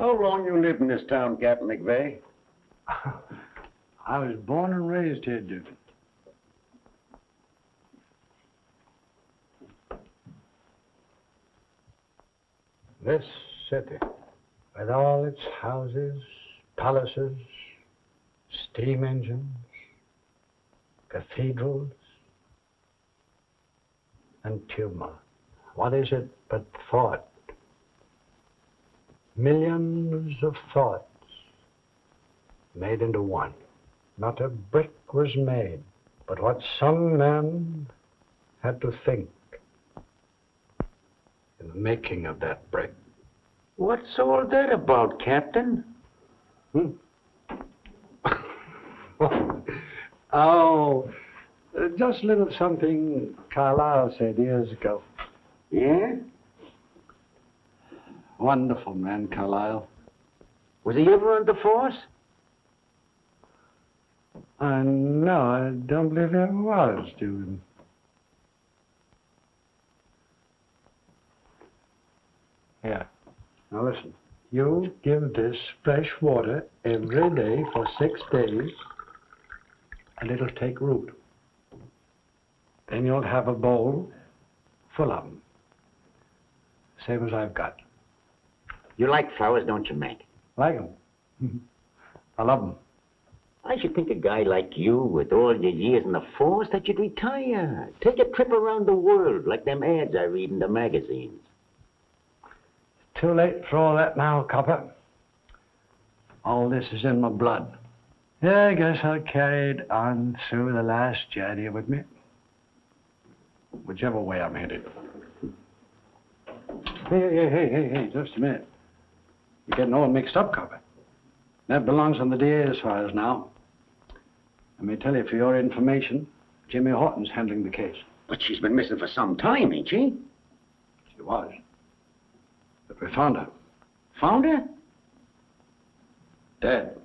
How long you lived in this town, Captain McVeigh? I was born and raised here, Duke. This city, with all its houses, palaces, steam engines, cathedrals, and tumult. What is it but thought? Millions of thoughts made into one. Not a brick was made, but what some men had to think in the making of that brick. What's all that about, Captain? Oh, just a little something Carlyle said years ago. Yeah? Wonderful man, Carlyle. Was he ever on the force? No, I don't believe there was, Duke. Yeah. Now listen. You give this fresh water every day for 6 days, and it'll take root. Then you'll have a bowl full of them. Same as I've got. You like flowers, don't you, Mac? Like them. I love them. I should think a guy like you, with all your years in the force, that you'd retire. Take a trip around the world, like them ads I read in the magazines. Too late for all that now, copper. All this is in my blood. Yeah, I guess I'll carry it on through the last journey with me. Whichever way I'm headed. Hey, just a minute. You're getting all mixed up, copper. That belongs on the DA's files now. Let me tell you, for your information, Jimmy Horton's handling the case. But she's been missing for some time, ain't she? She was. But we found her. Found her? Dead.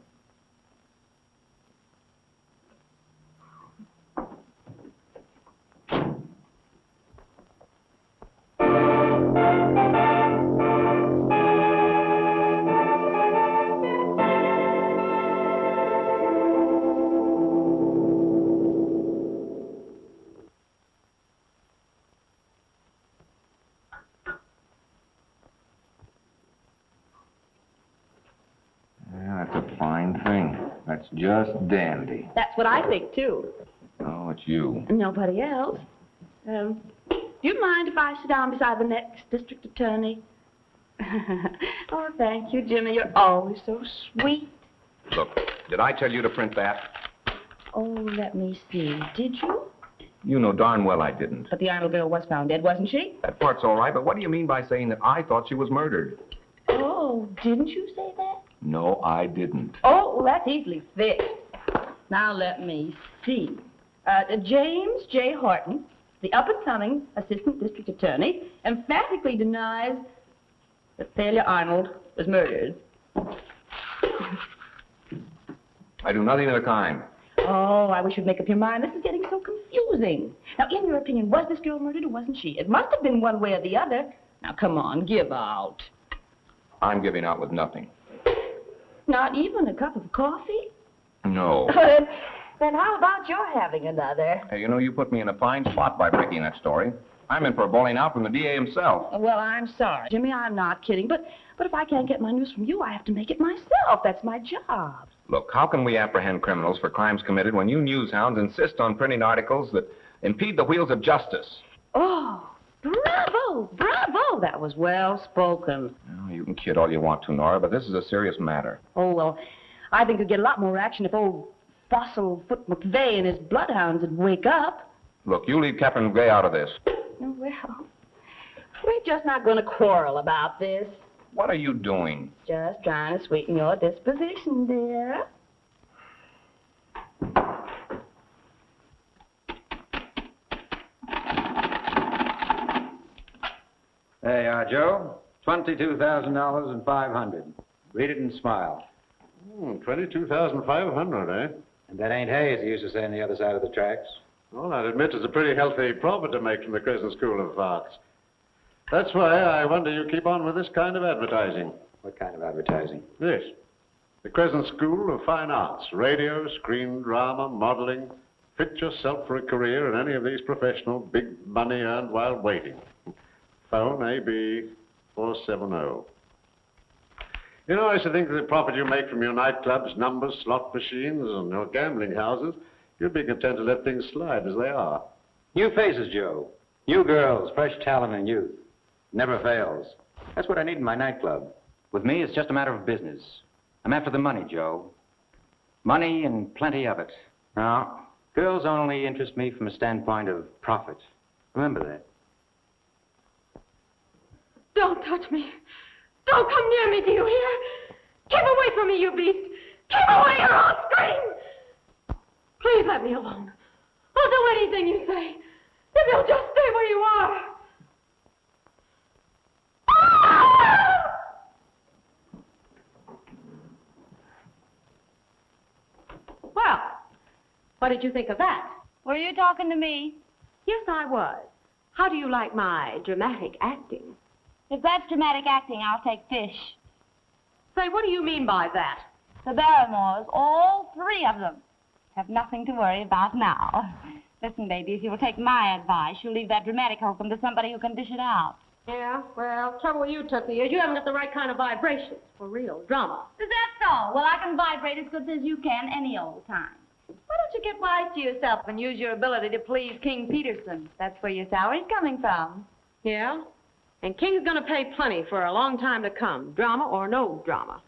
That's just dandy. That's what I think, too. Oh, it's you. Nobody else. Do you mind if I sit down beside the next district attorney? Oh, thank you, Jimmy. You're always so sweet. Look, did I tell you to print that? Oh, let me see. Did you? You know darn well I didn't. But the Arnold girl was found dead, wasn't she? That part's all right, but what do you mean by saying that I thought she was murdered? Oh, didn't you say that? No, I didn't. Oh, well, that's easily fixed. Now, let me see. James J. Horton, the up-and-coming assistant district attorney, emphatically denies that Thalia Arnold was murdered. I do nothing of the kind. Oh, I wish you'd make up your mind. This is getting so confusing. Now, in your opinion, was this girl murdered or wasn't she? It must have been one way or the other. Now, come on, give out. I'm giving out with nothing. Not even a cup of coffee? No. Then how about your having another? Hey, you know, you put me in a fine spot by breaking that story. I'm in for a bowling out from the DA himself. Well, I'm sorry, Jimmy, I'm not kidding. But if I can't get my news from you, I have to make it myself. That's my job. Look, how can we apprehend criminals for crimes committed when you newshounds insist on printing articles that impede the wheels of justice? Oh, bravo, bravo. That was well spoken. Oh, you can kid all you want to, Nora, but this is a serious matter. Oh, well, I think we'd get a lot more action if old fossil-foot McVeigh and his bloodhounds would wake up. Look, you leave Captain McVeigh out of this. Oh, well, we're just not going to quarrel about this. What are you doing? Just trying to sweeten your disposition, dear. There you are, Joe. $22,000 and $500. Read it and smile. $22,500, eh? And that ain't hay, as they used to say on the other side of the tracks. Well, I'd admit it's a pretty healthy profit to make from the Crescent School of Arts. That's why I wonder you keep on with this kind of advertising. What kind of advertising? This. The Crescent School of Fine Arts. Radio, screen drama, modeling. Fit yourself for a career in any of these professional, big money earned while waiting. Phone AB 470. You know, I used to think that the profit you make from your nightclubs, numbers, slot machines, and your gambling houses, you'd be content to let things slide as they are. New faces, Joe. New girls, fresh talent and youth. Never fails. That's what I need in my nightclub. With me, it's just a matter of business. I'm after the money, Joe. Money and plenty of it. Now, girls only interest me from a standpoint of profit. Remember that. Don't touch me. Don't come near me, do you hear? Keep away from me, you beast. Keep away or I'll scream. Please let me alone. I'll do anything you say. If you'll just stay where you are. Well, what did you think of that? Were you talking to me? Yes, I was. How do you like my dramatic acting? If that's dramatic acting, I'll take fish. Say, what do you mean by that? The Barrymores, all three of them, have nothing to worry about now. Listen, baby, if you'll take my advice, you'll leave that dramatic hokum to somebody who can dish it out. Yeah, well, trouble with you, Tookie, is you haven't got the right kind of vibrations for real drama. Is that so? Well, I can vibrate as good as you can any old time. Why don't you get wise to yourself and use your ability to please King Peterson? That's where your salary's coming from. Yeah? And King's gonna pay plenty for a long time to come, drama or no drama.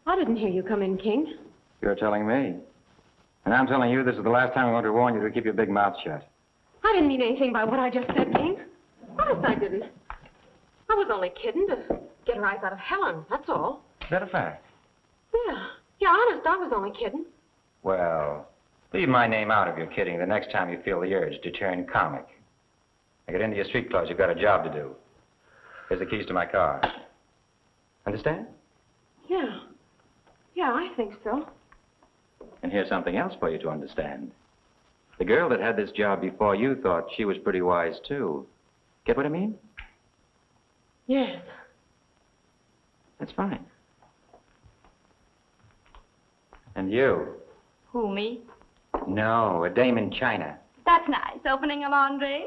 I didn't hear you come in, King. You're telling me. And I'm telling you this is the last time I want to warn you to keep your big mouth shut. I didn't mean anything by what I just said, King. Honest, I didn't. I was only kidding to get her eyes out of Helen, that's all. Is that a fact? Yeah, honest, I was only kidding. Well, leave my name out of your kidding the next time you feel the urge to turn comic. I get into your street clothes, you've got a job to do. Here's the keys to my car. Understand? Yeah, I think so. And here's something else for you to understand. The girl that had this job before you thought she was pretty wise, too. Get what I mean? Yes. That's fine. And you? Who, me? No, a dame in China. That's nice. Opening a laundry?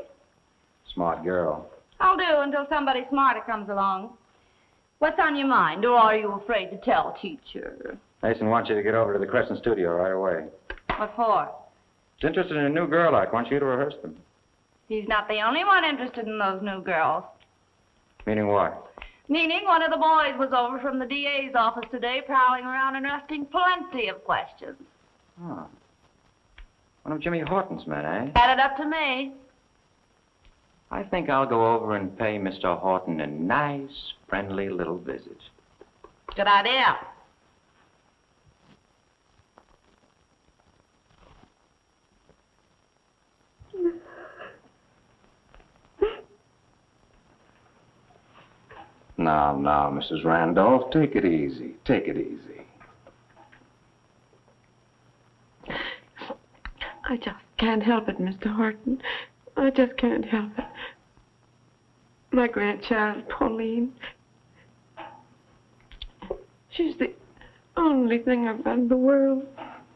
Smart girl. I'll do until somebody smarter comes along. What's on your mind, or are you afraid to tell, teacher? Mason wants you to get over to the Crescent studio right away. What for? He's interested in a new girl, I want you to rehearse them. He's not the only one interested in those new girls. Meaning what? Meaning one of the boys was over from the DA's office today prowling around and asking plenty of questions. Oh. One of Jimmy Horton's men, eh? Had it up to me. I think I'll go over and pay Mr. Horton a nice, friendly little visit. Good idea. Now, Mrs. Randolph, take it easy. Take it easy. I just can't help it, Mr. Horton. I just can't help it. My grandchild, Pauline. She's the only thing I've got in the world.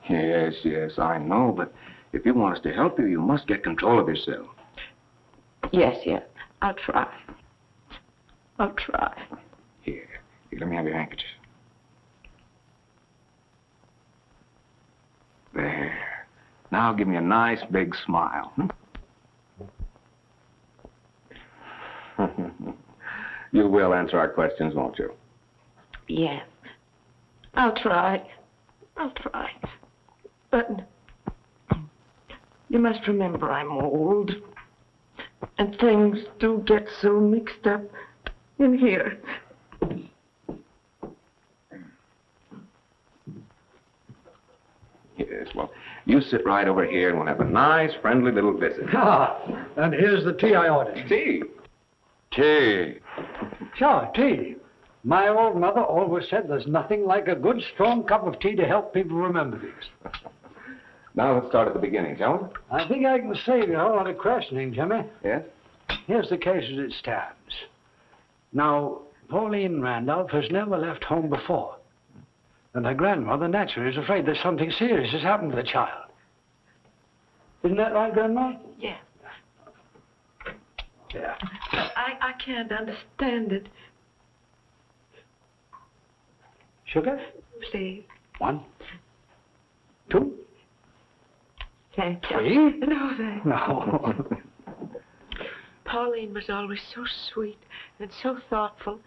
Yes, I know, but if you want us to help you, you must get control of yourself. Yes, I'll try. I'll try. Here, let me have your handkerchief. There. Now give me a nice big smile. You will answer our questions, won't you? Yes. I'll try. But you must remember I'm old. And things do get so mixed up in here. Yes, well, you sit right over here and we'll have a nice, friendly little visit. And here's the tea I ordered. Tea. Tea. Sure, tea. My old mother always said there's nothing like a good, strong cup of tea to help people remember things. Now let's start at the beginning, shall we? I think I can save you a whole lot of questioning, Jimmy. Yes? here's the case as it stands. Now, Pauline Randolph has never left home before. And her grandmother naturally is afraid that something serious has happened to the child. Isn't that right, Grandma? Yeah. Yeah. I can't understand it. Sugar? Please. 1, 2, Thank you. 3. No, thank you. No. Pauline was always so sweet and so thoughtful,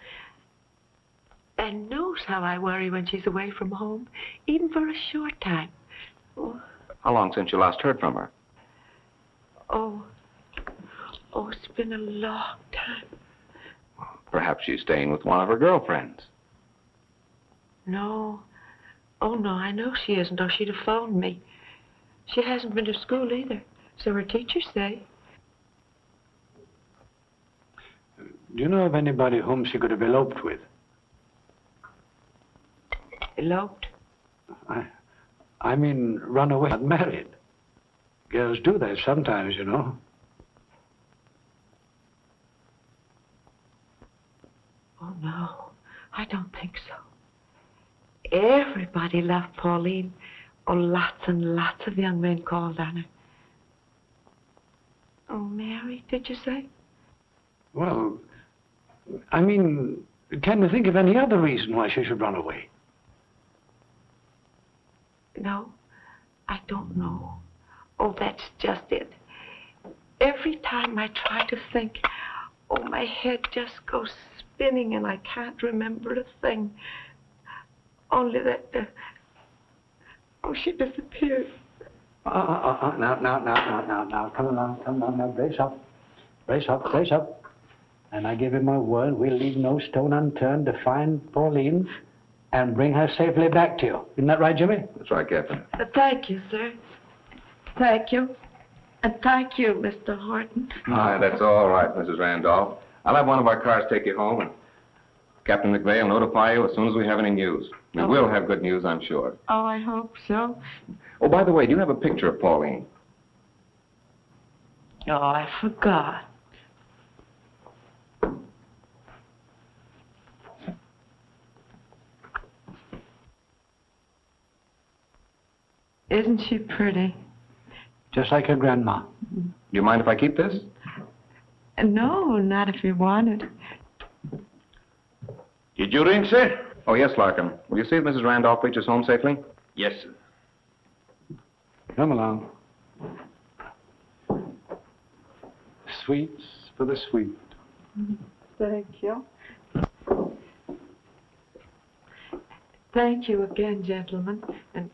and knows how I worry when she's away from home, even for a short time. Oh, How long since you last heard from her? it's been a long time. Perhaps she's staying with one of her girlfriends. No. Oh, no, I know she isn't, or she'd have phoned me. She hasn't been to school either, so her teachers say. Do you know of anybody whom she could have eloped with? Eloped? I mean, run away, not married. Girls do that sometimes, you know. Oh, no, I don't think so. Everybody loved Pauline. Oh, lots and lots of young men called on her. Oh, Mary, did you say? Well, I mean, can you think of any other reason why she should run away? No, I don't know. Oh, that's just it. Every time I try to think, oh, my head just goes spinning and I can't remember a thing. Only that, she disappeared. Now, come along, now, brace up. And I give you my word, we'll leave no stone unturned to find Pauline and bring her safely back to you. Isn't that right, Jimmy? That's right, Captain. Thank you, sir. Thank you. And thank you, Mr. Horton. That's all right, Mrs. Randolph. I'll have one of our cars take you home, and Captain McVeigh will notify you as soon as we have any news. We will have good news, I'm sure. Oh, I hope so. Oh, by the way, do you have a picture of Pauline? Oh, I forgot. Isn't she pretty? Just like her grandma. Do you mind if I keep this? No, not if you wanted. Did you ring, sir? Oh, yes, Larkin. Will you see if Mrs. Randolph reaches home safely? Yes, sir. Come along. Sweets for the sweet. Thank you. Thank you again, gentlemen, and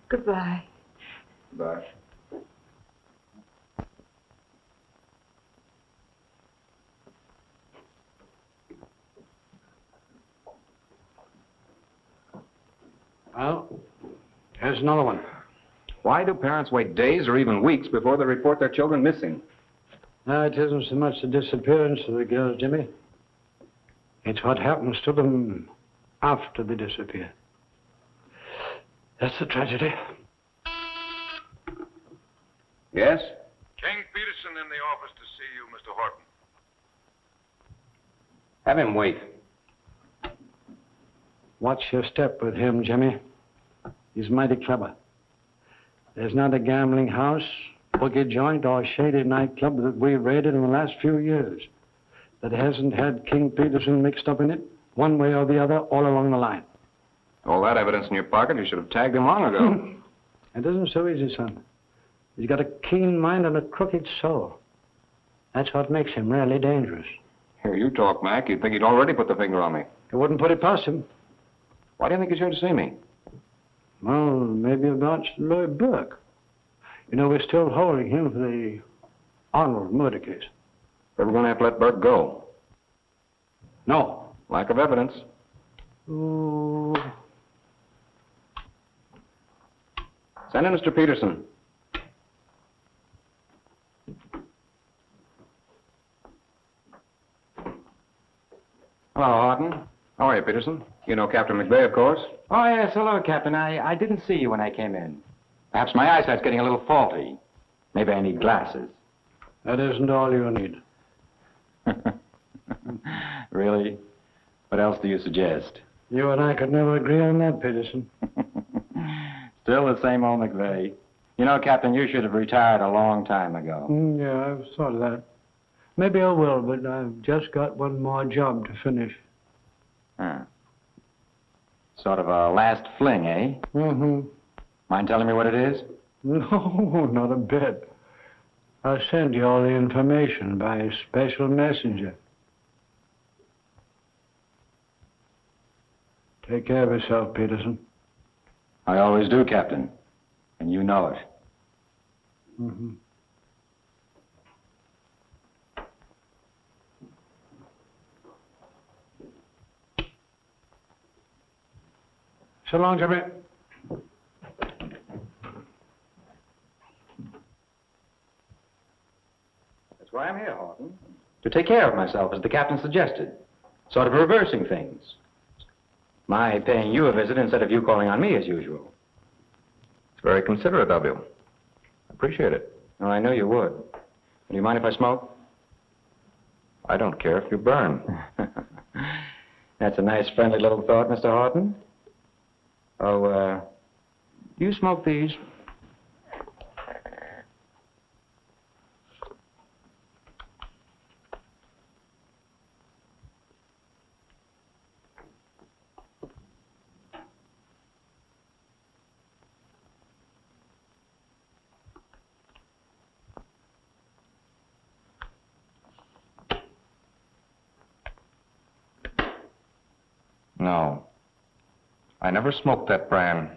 goodbye. Bye. Well, here's another one. Why do parents wait days or even weeks before they report their children missing? No, it isn't so much the disappearance of the girls, Jimmy. It's what happens to them after they disappear. That's the tragedy. Yes? King Peterson in the office to see you, Mr. Horton. Have him wait. Watch your step with him, Jimmy. He's mighty clever. There's not a gambling house, bookie joint, or shady nightclub that we've raided in the last few years that hasn't had King Peterson mixed up in it, one way or the other, all along the line. All that evidence in your pocket, you should have tagged him long ago. It isn't so easy, son. He's got a keen mind and a crooked soul. That's what makes him really dangerous. Here you talk, Mac. You'd think he'd already put the finger on me. I wouldn't put it past him. Why do you think he's here to see me? Well, maybe about Lloyd Burke. You know, we're still holding him for the Arnold murder case. Ever going to have to let Burke go? No. Lack of evidence. Ooh. Send in Mr. Peterson. Hello, Horton. How are you, Peterson? You know Captain McVeigh, of course. Oh, yes. Hello, Captain. I didn't see you when I came in. Perhaps my eyesight's getting a little faulty. Maybe I need glasses. That isn't all you need. Really? What else do you suggest? You and I could never agree on that, Peterson. Still the same old McVeigh. You know, Captain, you should have retired a long time ago. Yeah, I've thought of that. Maybe I will, but I've just got one more job to finish. Huh. Sort of a last fling, eh? Mm-hmm. Mind telling me what it is? No, not a bit. I'll send you all the information by a special messenger. Take care of yourself, Peterson. I always do, Captain. And you know it. Mm-hmm. So long, Jimmy. That's why I'm here, Horton. To take care of myself, as the captain suggested. Sort of reversing things. My paying you a visit instead of you calling on me as usual. It's very considerate of you. I appreciate it. Oh, I knew you would. Do you mind if I smoke? I don't care if you burn. That's a nice, friendly little thought, Mr. Horton. Oh, do you smoke these? No. I never smoked that brand.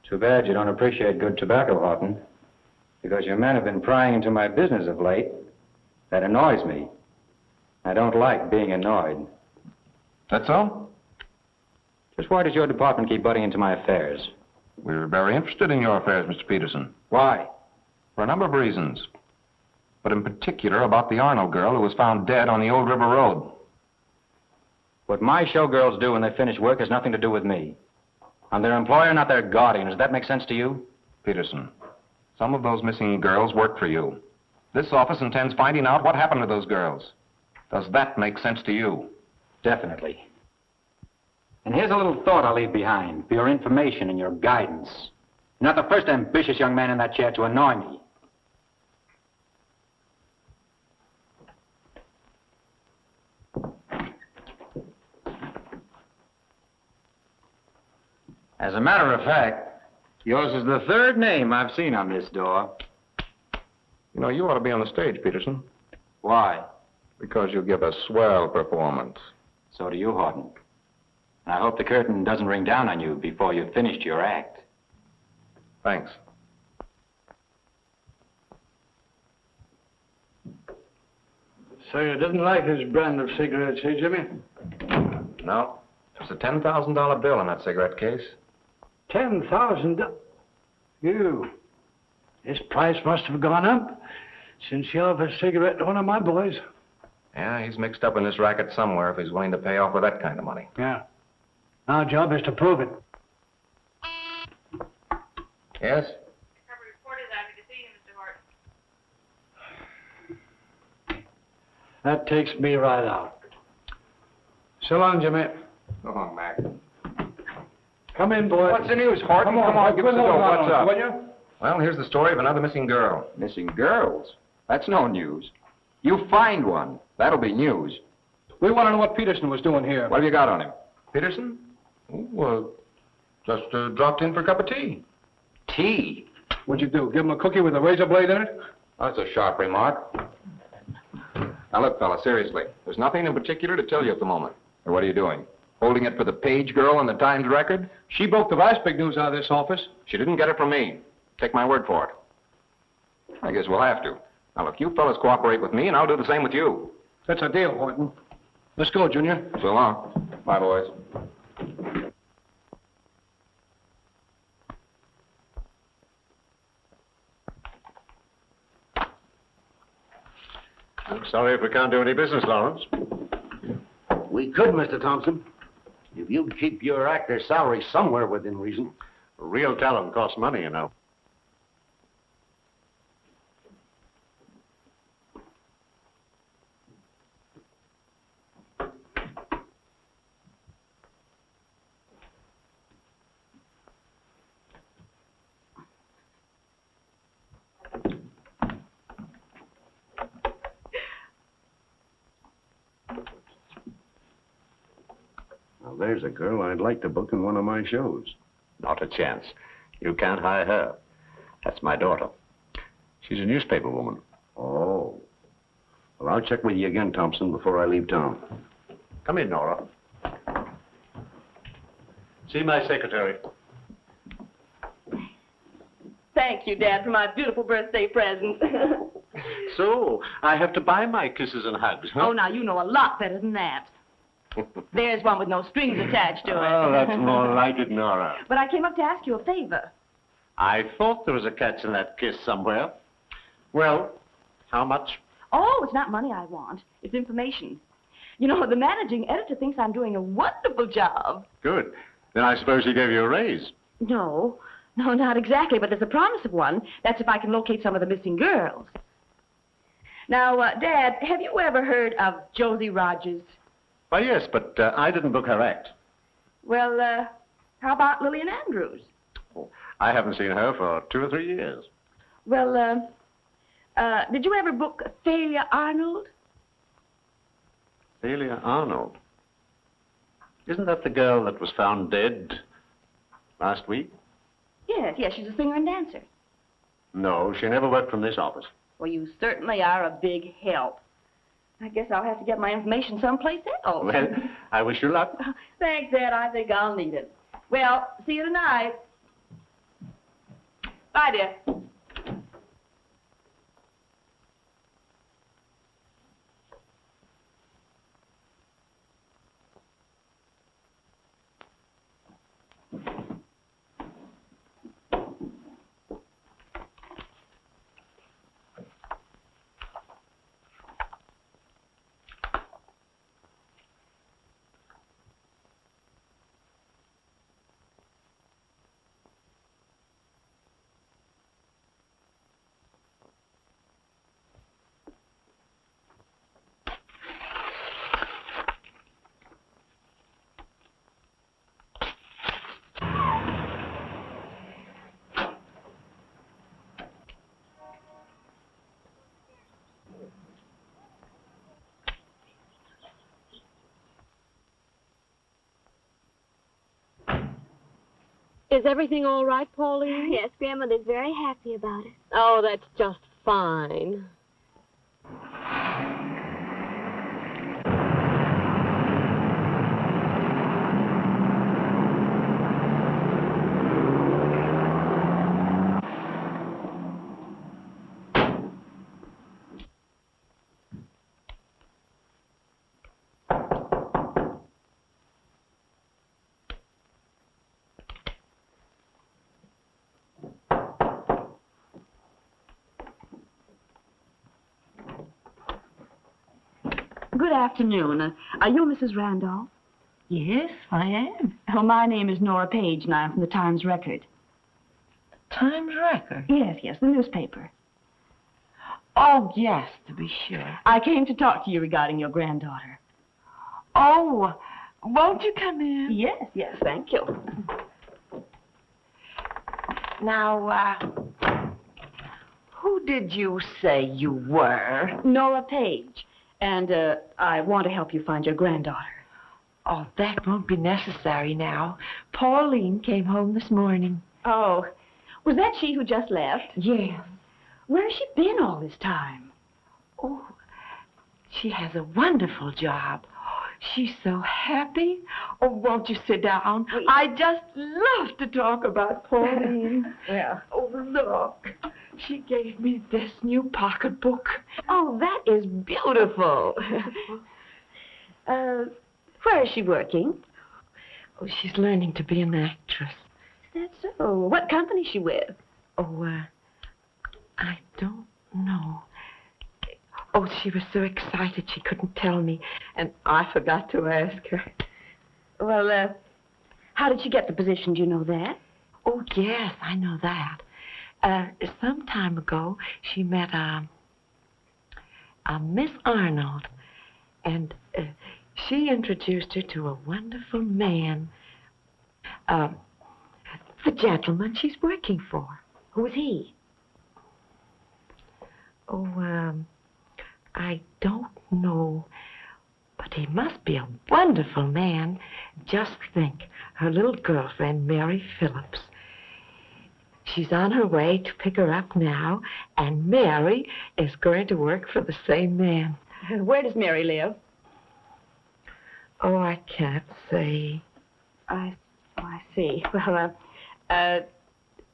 Too bad you don't appreciate good tobacco, Horton. Because your men have been prying into my business of late. That annoys me. I don't like being annoyed. That's all? Just why does your department keep butting into my affairs? We're very interested in your affairs, Mr. Peterson. Why? For a number of reasons. But in particular about the Arnold girl who was found dead on the Old River Road. What my showgirls do when they finish work has nothing to do with me. I'm their employer, not their guardian. Does that make sense to you? Peterson, some of those missing girls work for you. This office intends finding out what happened to those girls. Does that make sense to you? Definitely. And here's a little thought I'll leave behind for your information and your guidance. You're not the first ambitious young man in that chair to annoy me. As a matter of fact, yours is the third name I've seen on this door. You know, you ought to be on the stage, Peterson. Why? Because you give a swell performance. So do you, Horton. And I hope the curtain doesn't ring down on you before you've finished your act. Thanks. So you didn't like his brand of cigarettes, eh, Jimmy? No. There's a $10,000 bill in that cigarette case. $10,000? You. His price must have gone up since you offered a cigarette to one of my boys. Yeah, he's mixed up in this racket somewhere if he's willing to pay off with that kind of money. Yeah. Our job is to prove it. Yes? Cover report is happy to see you, Mr. Horton. That takes me right out. So long, Jimmy. Go on, Mac. Come in, boy. What's the news, Horton? Come on, give us a go. What's up? Will you? Well, here's the story of another missing girl. Missing girls? That's no news. You find one. That'll be news. We want to know what Peterson was doing here. What have you got on him? Peterson? Well, just dropped in for a cup of tea. Tea? What'd you do? Give him a cookie with a razor blade in it? That's a sharp remark. Now, look, fella, seriously. There's nothing in particular to tell you at the moment. Or what are you doing? Holding it for the page girl in the Times record? She broke the last big news out of this office. She didn't get it from me. Take my word for it. I guess we'll have to. Now, look, you fellas cooperate with me, and I'll do the same with you. That's a deal, Horton. Let's go, Junior. So long. Bye, boys. I'm sorry if we can't do any business, Lawrence. We could, Mr. Thompson. If you'd keep your actor's salary somewhere within reason. Real talent costs money, you know. Well, there's a girl I'd like to book in one of my shows. Not a chance. You can't hire her. That's my daughter. She's a newspaper woman. Oh. Well, I'll check with you again, Thompson, before I leave town. Come in, Nora. See my secretary. Thank you, Dad, for my beautiful birthday present. So, I have to buy my kisses and hugs, huh? Oh, now, you know a lot better than that. There's one with no strings attached to it. Oh, that's more like it, Nora. But I came up to ask you a favor. I thought there was a catch in that kiss somewhere. Well, how much? Oh, it's not money I want. It's information. You know, the managing editor thinks I'm doing a wonderful job. Good. Then I suppose he gave you a raise. No, not exactly, but there's a promise of one. That's if I can locate some of the missing girls. Now, Dad, have you ever heard of Josie Rogers? Why, yes, but I didn't book her act. Well, how about Lillian Andrews? Oh, I haven't seen her for 2 or 3 years. Well, did you ever book Thalia Arnold? Thalia Arnold? Isn't that the girl that was found dead last week? Yes, she's a singer and dancer. No, she never worked from this office. Well, you certainly are a big help. I guess I'll have to get my information someplace else. Well, I wish you luck. Thanks, Dad. I think I'll need it. Well, see you tonight. Bye, dear. Is everything all right, Pauline? Yes, Grandmother's very happy about it. Oh, that's just fine. Good afternoon. Are you Mrs. Randolph? Yes, I am. Oh, my name is Nora Page, and I'm from the Times Record. Times Record? Yes, the newspaper. Oh, yes, to be sure. I came to talk to you regarding your granddaughter. Oh, won't you come in? Yes, thank you. Now, who did you say you were? Nora Page. And, I want to help you find your granddaughter. Oh, that won't be necessary now. Pauline came home this morning. Oh, was that she who just left? Yes. Where has she been all this time? Oh, she has a wonderful job. She's so happy. Oh, won't you sit down? I just love to talk about Pauline. Yeah. Oh, look. She gave me this new pocketbook. Oh, that is beautiful. Where is she working? Oh, she's learning to be an actress. Is that so? What company is she with? Oh, I don't know. Oh, she was so excited she couldn't tell me, and I forgot to ask her. Well, how did she get the position? Do you know that? Oh, yes, I know that. Some time ago, she met a Miss Arnold, and she introduced her to a wonderful man, the gentleman she's working for. Who is he? Oh, I don't know, but But he must be a wonderful man. Just think, her little girlfriend, Mary Phillips. She's on her way to pick her up now, and Mary is going to work for the same man. Where does Mary live? Oh, I can't say. I see. Well,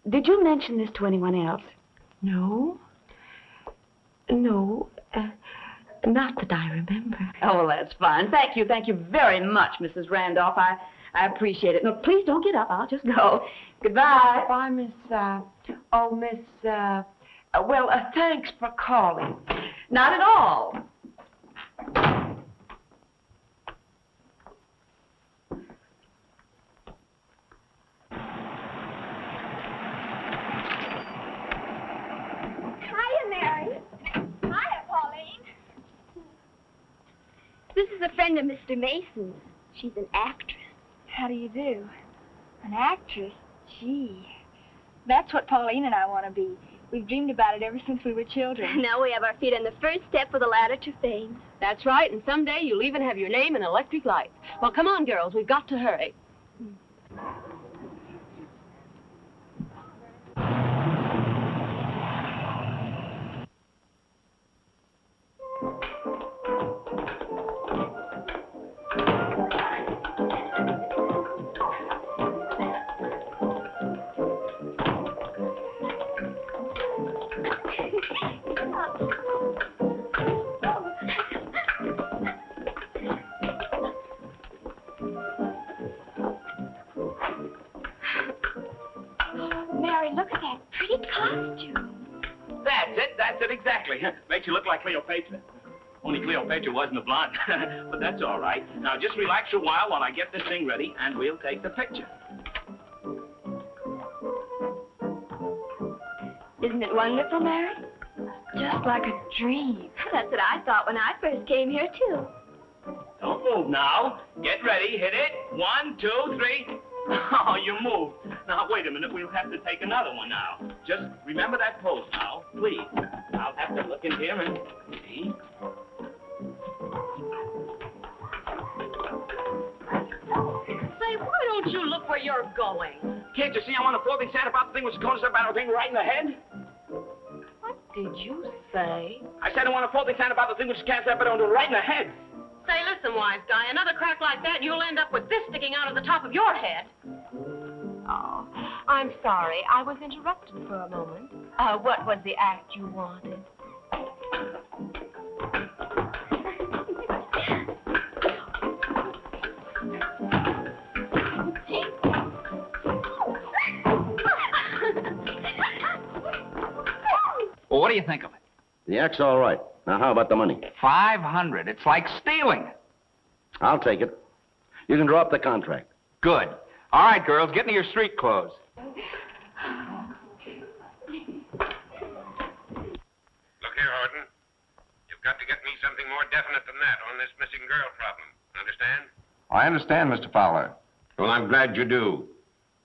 did you mention this to anyone else? No. No, not that I remember. Oh, well, that's fine. Thank you very much, Mrs. Randolph. I appreciate it. No, please don't get up. I'll just go. Goodbye. Bye, Miss, thanks for calling. Not at all. Hiya, Mary. Hiya, Pauline. This is a friend of Mr. Mason's. She's an actress. How do you do? An actress? Gee, that's what Pauline and I want to be. We've dreamed about it ever since we were children. Now we have our feet on the first step of the ladder to fame. That's right, and someday you'll even have your name in electric light. Well, come on, girls, we've got to hurry. Look at that pretty costume. That's it, exactly. Makes you look like Cleopatra. Only Cleopatra wasn't a blonde. But that's all right. Now, just relax a while I get this thing ready, and we'll take the picture. Isn't it wonderful, Mary? Just like a dream. That's what I thought when I first came here, too. Don't move now. Get ready. Hit it. 1, 2, 3. Oh, you moved. Now, wait a minute. We'll have to take another one now. Just remember that pose now, please. I'll have to look in here and see. Say, why don't you look where you're going? Can't you see I'm on a floating sand about the thing which is going to about a thing right in the head? What did you say? I said I want a floating sand about the thing which can't step it onto right in the head. Say, listen, wise guy, another crack like that and you'll end up with this sticking out of the top of your head. Oh, I'm sorry. I was interrupted for a moment. What was the act you wanted? Well, what do you think of it? The act's all right. Now, how about the money? 500. It's like stealing. I'll take it. You can draw up the contract. Good. All right, girls, get into your street clothes. Look here, Horton. You've got to get me something more definite than that on this missing girl problem. Understand? I understand, Mr. Fowler. Well, I'm glad you do.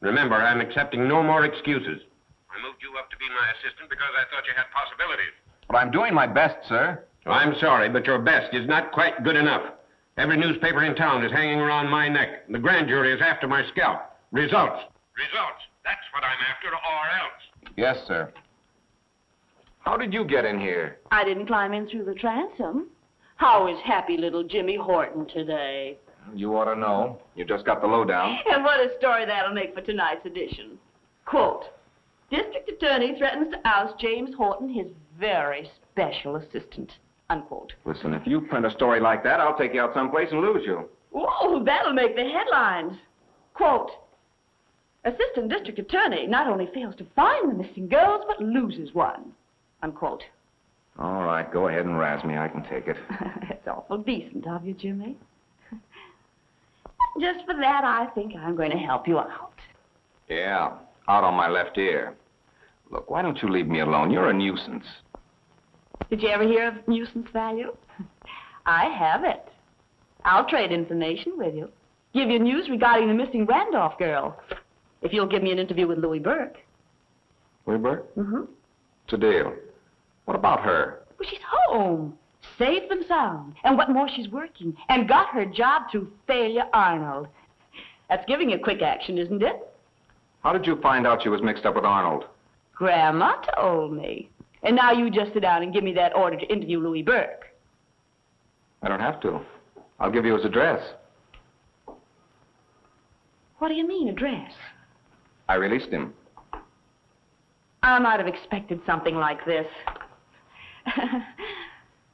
Remember, I'm accepting no more excuses. I moved you up to be my assistant because I thought you had possibilities. But I'm doing my best, sir. I'm sorry, but your best is not quite good enough. Every newspaper in town is hanging around my neck. The grand jury is after my scalp. Results. Results. That's what I'm after, or else. Yes, sir. How did you get in here? I didn't climb in through the transom. How is happy little Jimmy Horton today? You ought to know. You just got the lowdown. And what a story that'll make for tonight's edition. Quote, District Attorney threatens to oust James Horton, his very special assistant. Unquote. Listen, if you print a story like that, I'll take you out someplace and lose you. Whoa, that'll make the headlines. Quote, Assistant District Attorney not only fails to find the missing girls, but loses one. Unquote. All right, go ahead and razz me. I can take it. That's awful decent of you, Jimmy. Just for that, I think I'm going to help you out. Yeah, out on my left ear. Look, why don't you leave me alone? You're a nuisance. Did you ever hear of nuisance value? I have it. I'll trade information with you. Give you news regarding the missing Randolph girl. If you'll give me an interview with Louis Burke. Louis Burke? Mm-hmm. It's a deal. What about her? Well, she's home. safe and sound. And what more, she's working and got her job through Thalia Arnold. That's giving you quick action, isn't it? How did you find out she was mixed up with Arnold? Grandma told me. And now you just sit down and give me that order to interview Louis Burke. I don't have to. I'll give you his address. What do you mean, address? I released him. I might have expected something like this.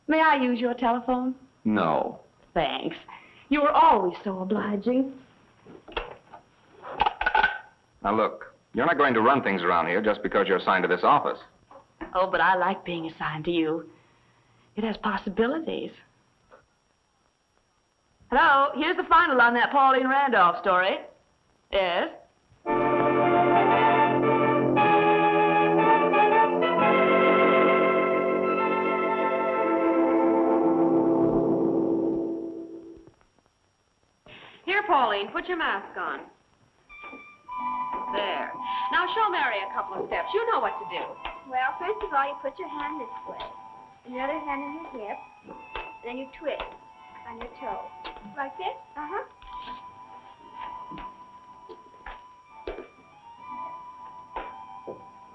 May I use your telephone? No. Thanks. You were always so obliging. Now look, you're not going to run things around here just because you're assigned to this office. Oh, but I like being assigned to you. It has possibilities. Hello, here's the final on that Pauline Randolph story. Yes? Here, Pauline, put your mask on. There. Now show Mary a couple of steps. You know what to do. Well, first of all, you put your hand this way, and your other hand on your hip, and then you twist on your toe. Like this? Uh-huh.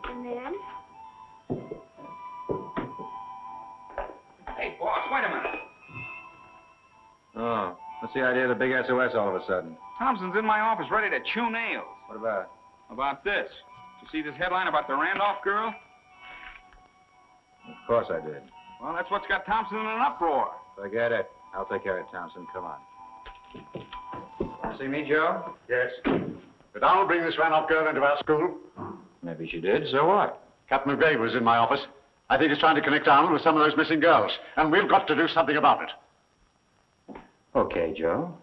And then... Hey, boss, wait a minute. Oh, what's the idea of the big SOS all of a sudden? Thompson's in my office ready to chew nails. What about? About this. Did you see this headline about the Randolph girl? Of course I did. Well, that's what's got Thompson in an uproar. Forget it. I'll take care of it, Thompson. Come on. See me, Joe? Yes. Did Arnold bring this Randolph girl into our school? Maybe she did. So what? Captain McVeigh was in my office. I think he's trying to connect Arnold with some of those missing girls, and we've got to do something about it. Okay, Joe.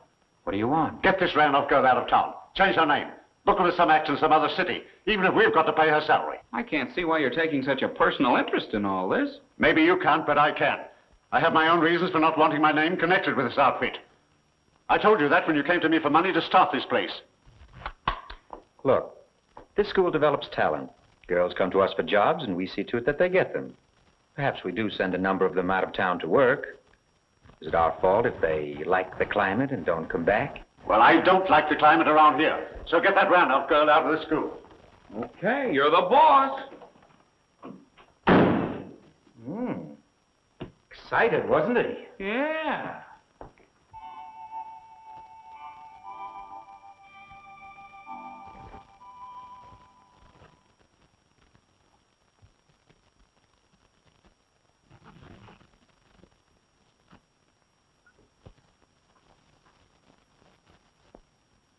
What do you want? Get this Randolph girl out of town. Change her name. Book her with some act in some other city, even if we've got to pay her salary. I can't see why you're taking such a personal interest in all this. Maybe you can't, but I can. I have my own reasons for not wanting my name connected with this outfit. I told you that when you came to me for money to start this place. Look, this school develops talent. Girls come to us for jobs, and we see to it that they get them. Perhaps we do send a number of them out of town to work. Is it our fault if they like the climate and don't come back? Well, I don't like the climate around here. So get that Randolph girl out of the school. Okay, you're the boss. Excited, wasn't he? Yeah.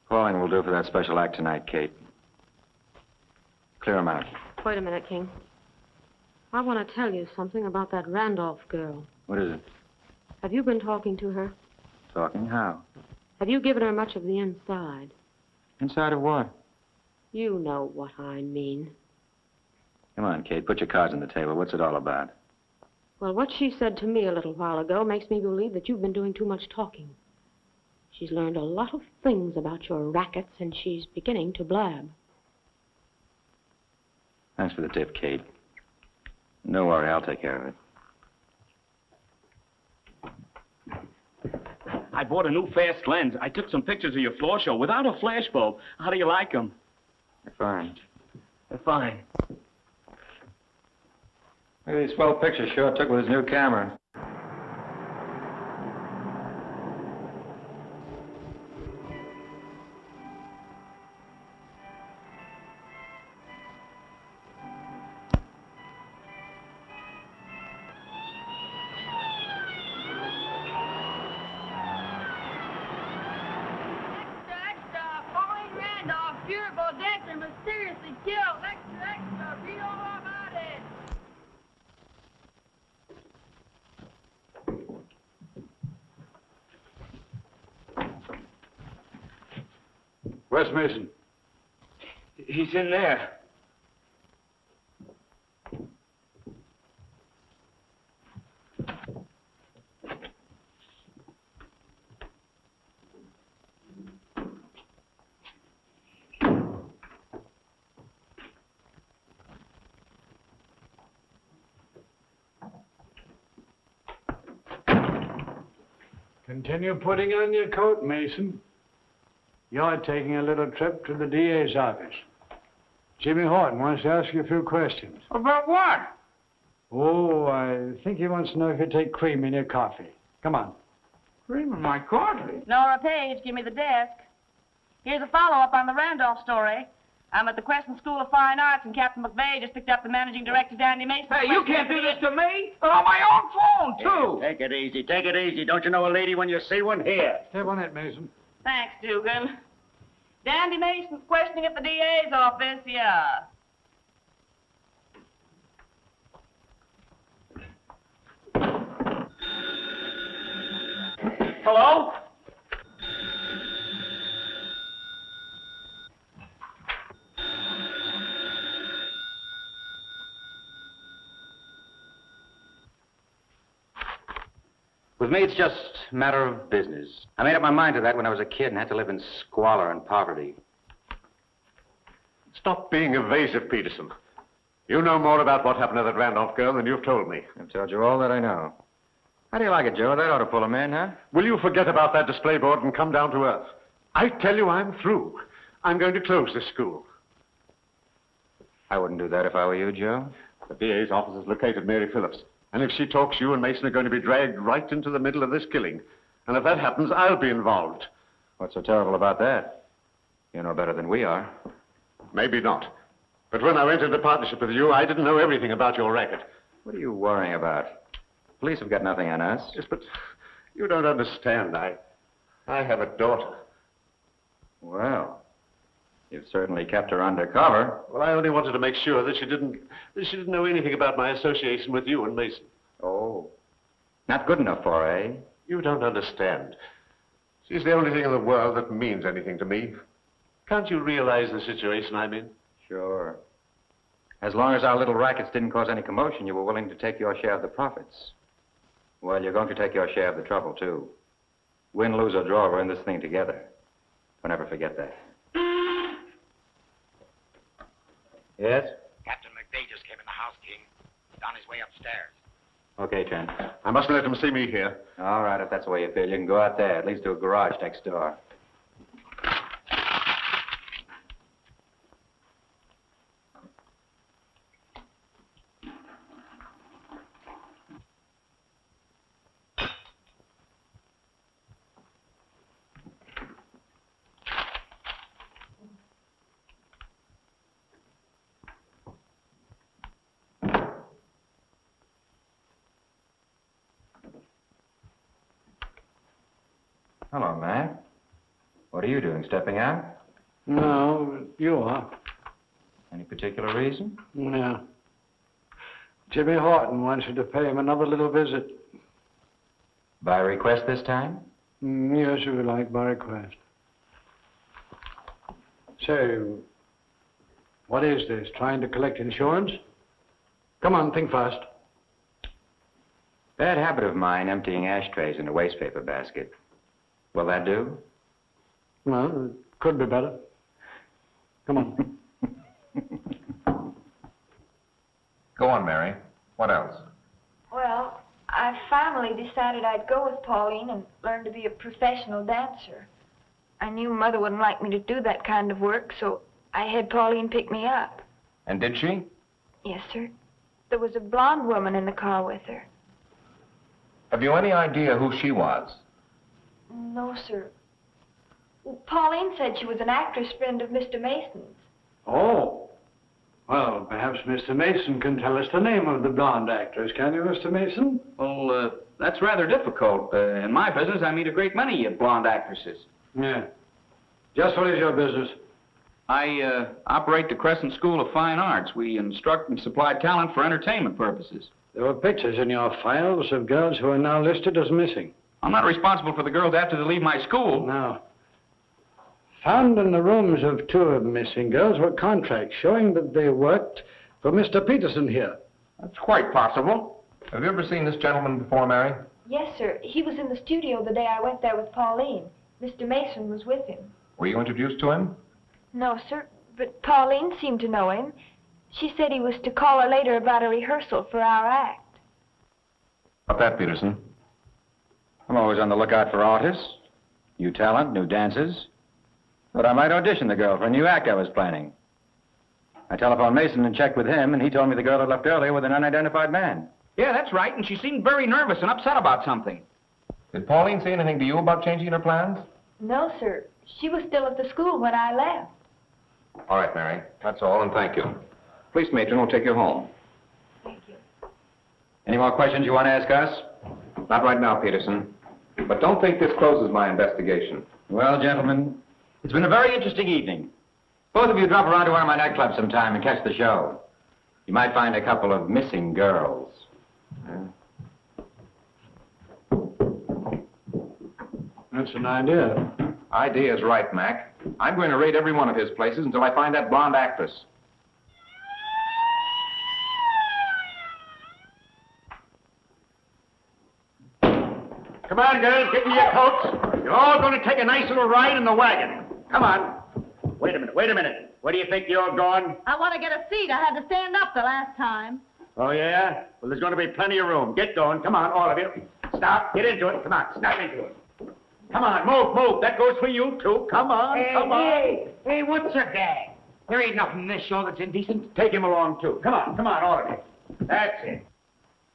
Pauline will do for that special act tonight, Kate. Clear him out. Wait a minute, King. I want to tell you something about that Randolph girl. What is it? Have you been talking to her? Talking how? Have you given her much of the inside? Inside of what? You know what I mean. Come on, Kate, put your cards on the table. What's it all about? Well, what she said to me a little while ago makes me believe that you've been doing too much talking. She's learned a lot of things about your rackets, and she's beginning to blab. Thanks for the tip, Kate. No worry, I'll take care of it. I bought a new fast lens. I took some pictures of your floor show without a flash bulb. How do you like them? They're fine. They're fine. Look at these swell pictures Shaw took with his new camera. Where's Mason? He's in there. Continue putting on your coat, Mason. You're taking a little trip to the DA's office. Jimmy Horton wants to ask you a few questions. About what? Oh, I think he wants to know if you take cream in your coffee. Come on. Cream in my coffee? Nora Page, give me the desk. Here's a follow-up on the Randolph story. I'm at the Crescent School of Fine Arts, and Captain McVeigh just picked up the managing director, Dandy Mason. Hey, you can't do this to me! On my own phone, too! Hey, take it easy, take it easy. Don't you know a lady when you see one? Here. Step on it, Mason. Thanks, Dugan. Dandy Mason's questioning at the DA's office, yeah. Hello? With me, it's just a matter of business. I made up my mind to that when I was a kid and had to live in squalor and poverty. Stop being evasive, Peterson. You know more about what happened to that Randolph girl than you've told me. I've told you all that I know. How do you like it, Joe? That ought to pull him in, huh? Will you forget about that display board and come down to earth? I tell you I'm through. I'm going to close this school. I wouldn't do that if I were you, Joe. The DA's office has located Mary Phillips. And if she talks, you and Mason are going to be dragged right into the middle of this killing. And if that happens, I'll be involved. What's so terrible about that? You know better than we are. Maybe not. But when I went into partnership with you, I didn't know everything about your racket. What are you worrying about? Police have got nothing on us. Yes, but you don't understand. I have a daughter. Well, you've certainly kept her undercover. Well, I only wanted to make sure that she didn't know anything about my association with you and Mason. Oh. Not good enough for her, eh? You don't understand. She's the only thing in the world that means anything to me. Can't you realize the situation I'm in? Sure. As long as our little rackets didn't cause any commotion, you were willing to take your share of the profits. Well, you're going to take your share of the trouble, too. Win, lose, or draw, we're in this thing together. Don't ever forget that. Yes? Captain McVeigh just came in the house, King. He's on his way upstairs. Okay, Trent. I mustn't let him see me here. All right, if that's the way you feel, you can go out there. It leads to a garage next door. Hello, Mac. What are you doing, stepping out? No, you are. Any particular reason? No. Jimmy Horton wants you to pay him another little visit. By request this time? Yes, if you like, by request. Say, what is this, trying to collect insurance? Come on, think fast. Bad habit of mine, emptying ashtrays in a waste paper basket. Will that do? Well, it could be better. Come on. Go on, Mary. What else? Well, I finally decided I'd go with Pauline and learn to be a professional dancer. I knew Mother wouldn't like me to do that kind of work, so I had Pauline pick me up. And did she? Yes, sir. There was a blonde woman in the car with her. Have you any idea who she was? No, sir. Well, Pauline said she was an actress friend of Mr. Mason's. Oh. Well, perhaps Mr. Mason can tell us the name of the blonde actress, can you, Mr. Mason? Well, that's rather difficult. In my business, I meet a great many blonde actresses. Yeah. Just what is your business? I operate the Crescent School of Fine Arts. We instruct and supply talent for entertainment purposes. There were pictures in your files of girls who are now listed as missing. I'm not responsible for the girls after they leave my school. No. Found in the rooms of two of the missing girls were contracts showing that they worked for Mr. Peterson here. That's quite possible. Have you ever seen this gentleman before, Mary? Yes, sir. He was in the studio the day I went there with Pauline. Mr. Mason was with him. Were you introduced to him? No, sir. But Pauline seemed to know him. She said he was to call her later about a rehearsal for our act. About that, Peterson? I'm always on the lookout for artists, new talent, new dances. But I might audition the girl for a new act I was planning. I telephoned Mason and checked with him, and he told me the girl had left earlier with an unidentified man. Yeah, that's right, and she seemed very nervous and upset about something. Did Pauline say anything to you about changing her plans? No, sir. She was still at the school when I left. All right, Mary. That's all, and thank you. Police matron will take you home. Thank you. Any more questions you want to ask us? Not right now, Peterson. But don't think this closes my investigation. Well, gentlemen, it's been a very interesting evening. Both of you drop around to one of my nightclubs sometime and catch the show. You might find a couple of missing girls. That's an idea. Idea's right, Mac. I'm going to raid every one of his places until I find that blonde actress. Come on, girls, get in your coats. You're all going to take a nice little ride in the wagon. Come on. Wait a minute. Where do you think you're going? I want to get a seat. I had to stand up the last time. Oh, yeah? Well, there's going to be plenty of room. Get going. Come on, all of you. Stop. Get into it. Come on. Snap into it. Come on, move. That goes for you, too. Come on, come on. Hey, what's a gag? There ain't nothing in this show that's indecent. Take him along, too. Come on, all of you. That's it.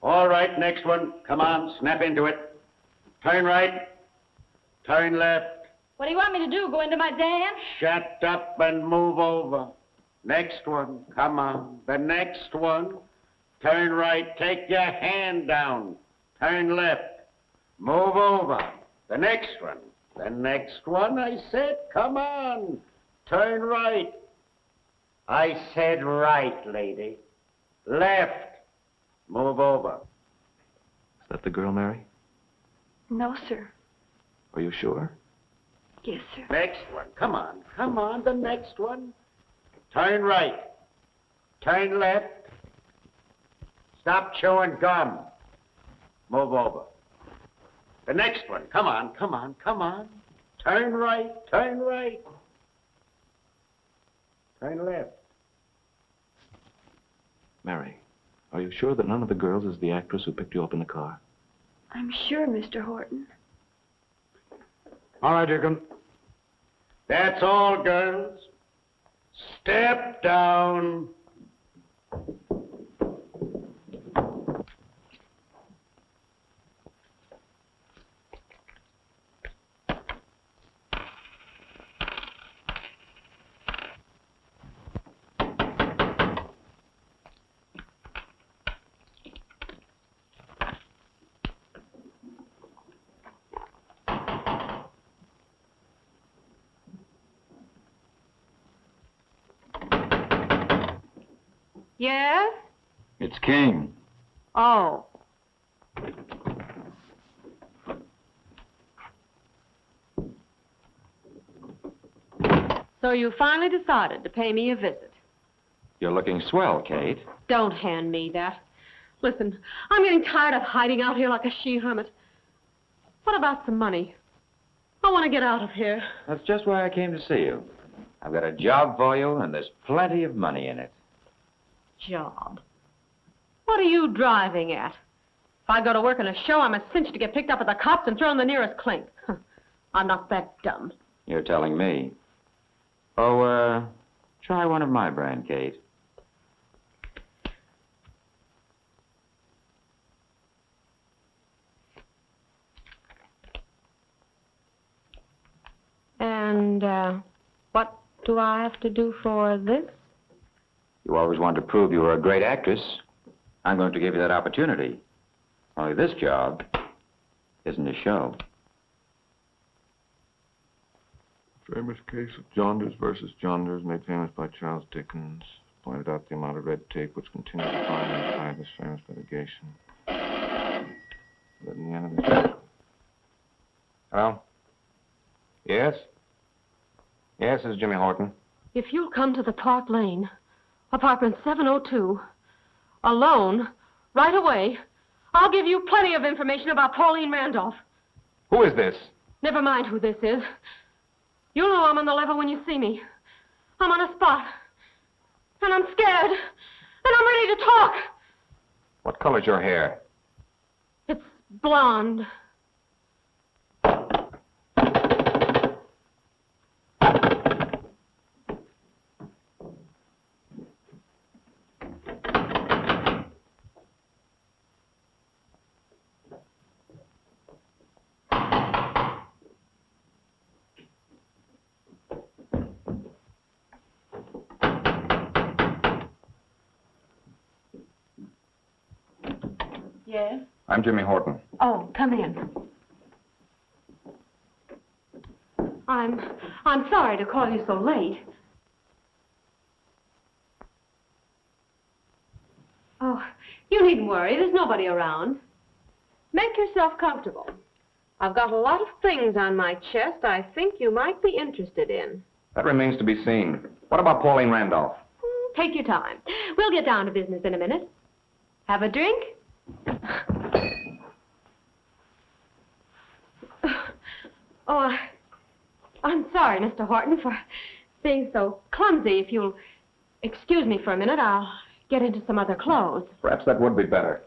All right, next one. Come on, snap into it. Turn right. Turn left. What do you want me to do, go into my dance? Shut up and move over. Next one. Come on. The next one. Turn right. Take your hand down. Turn left. Move over. The next one. The next one, I said. Come on. Turn right. I said right, lady. Left. Move over. Is that the girl, Mary? No, sir. Are you sure? Yes, sir. Next one. Come on. The next one. Turn right. Turn left. Stop chewing gum. Move over. The next one. Come on. Turn right. Turn left. Mary, are you sure that none of the girls is the actress who picked you up in the car? I'm sure, Mr. Horton. All right, Deacon. That's all, girls. Step down. Yes? It's King. Oh. So you finally decided to pay me a visit. You're looking swell, Kate. Don't hand me that. Listen, I'm getting tired of hiding out here like a she-hermit. What about some money? I want to get out of here. That's just why I came to see you. I've got a job for you, and there's plenty of money in it. Job? What are you driving at? If I go to work in a show, I'm a cinch to get picked up at the cops and thrown in the nearest clink. I'm not that dumb. You're telling me. Oh, try one of my brand, Kate. And, what do I have to do for this? You always wanted to prove you were a great actress. I'm going to give you that opportunity. Only this job isn't a show. Famous case of Jaunders versus Jaunders, made famous by Charles Dickens, pointed out the amount of red tape which continues to bind and tie this famous litigation. But in the end of the... Hello? Yes? Yes, this is Jimmy Horton. If you'll come to the Park Lane, apartment 702, alone, right away, I'll give you plenty of information about Pauline Randolph. Who is this? Never mind who this is. You'll know I'm on the level when you see me. I'm on a spot. And I'm scared. And I'm ready to talk. What color's your hair? It's blonde. Yes? I'm Jimmy Horton. Oh, come in. I'm sorry to call you so late. Oh, you needn't worry. There's nobody around. Make yourself comfortable. I've got a lot of things on my chest I think you might be interested in. That remains to be seen. What about Pauline Randolph? Take your time. We'll get down to business in a minute. Have a drink? Oh, I'm sorry, Mr. Horton, for being so clumsy. If you'll excuse me for a minute, I'll get into some other clothes. Perhaps that would be better.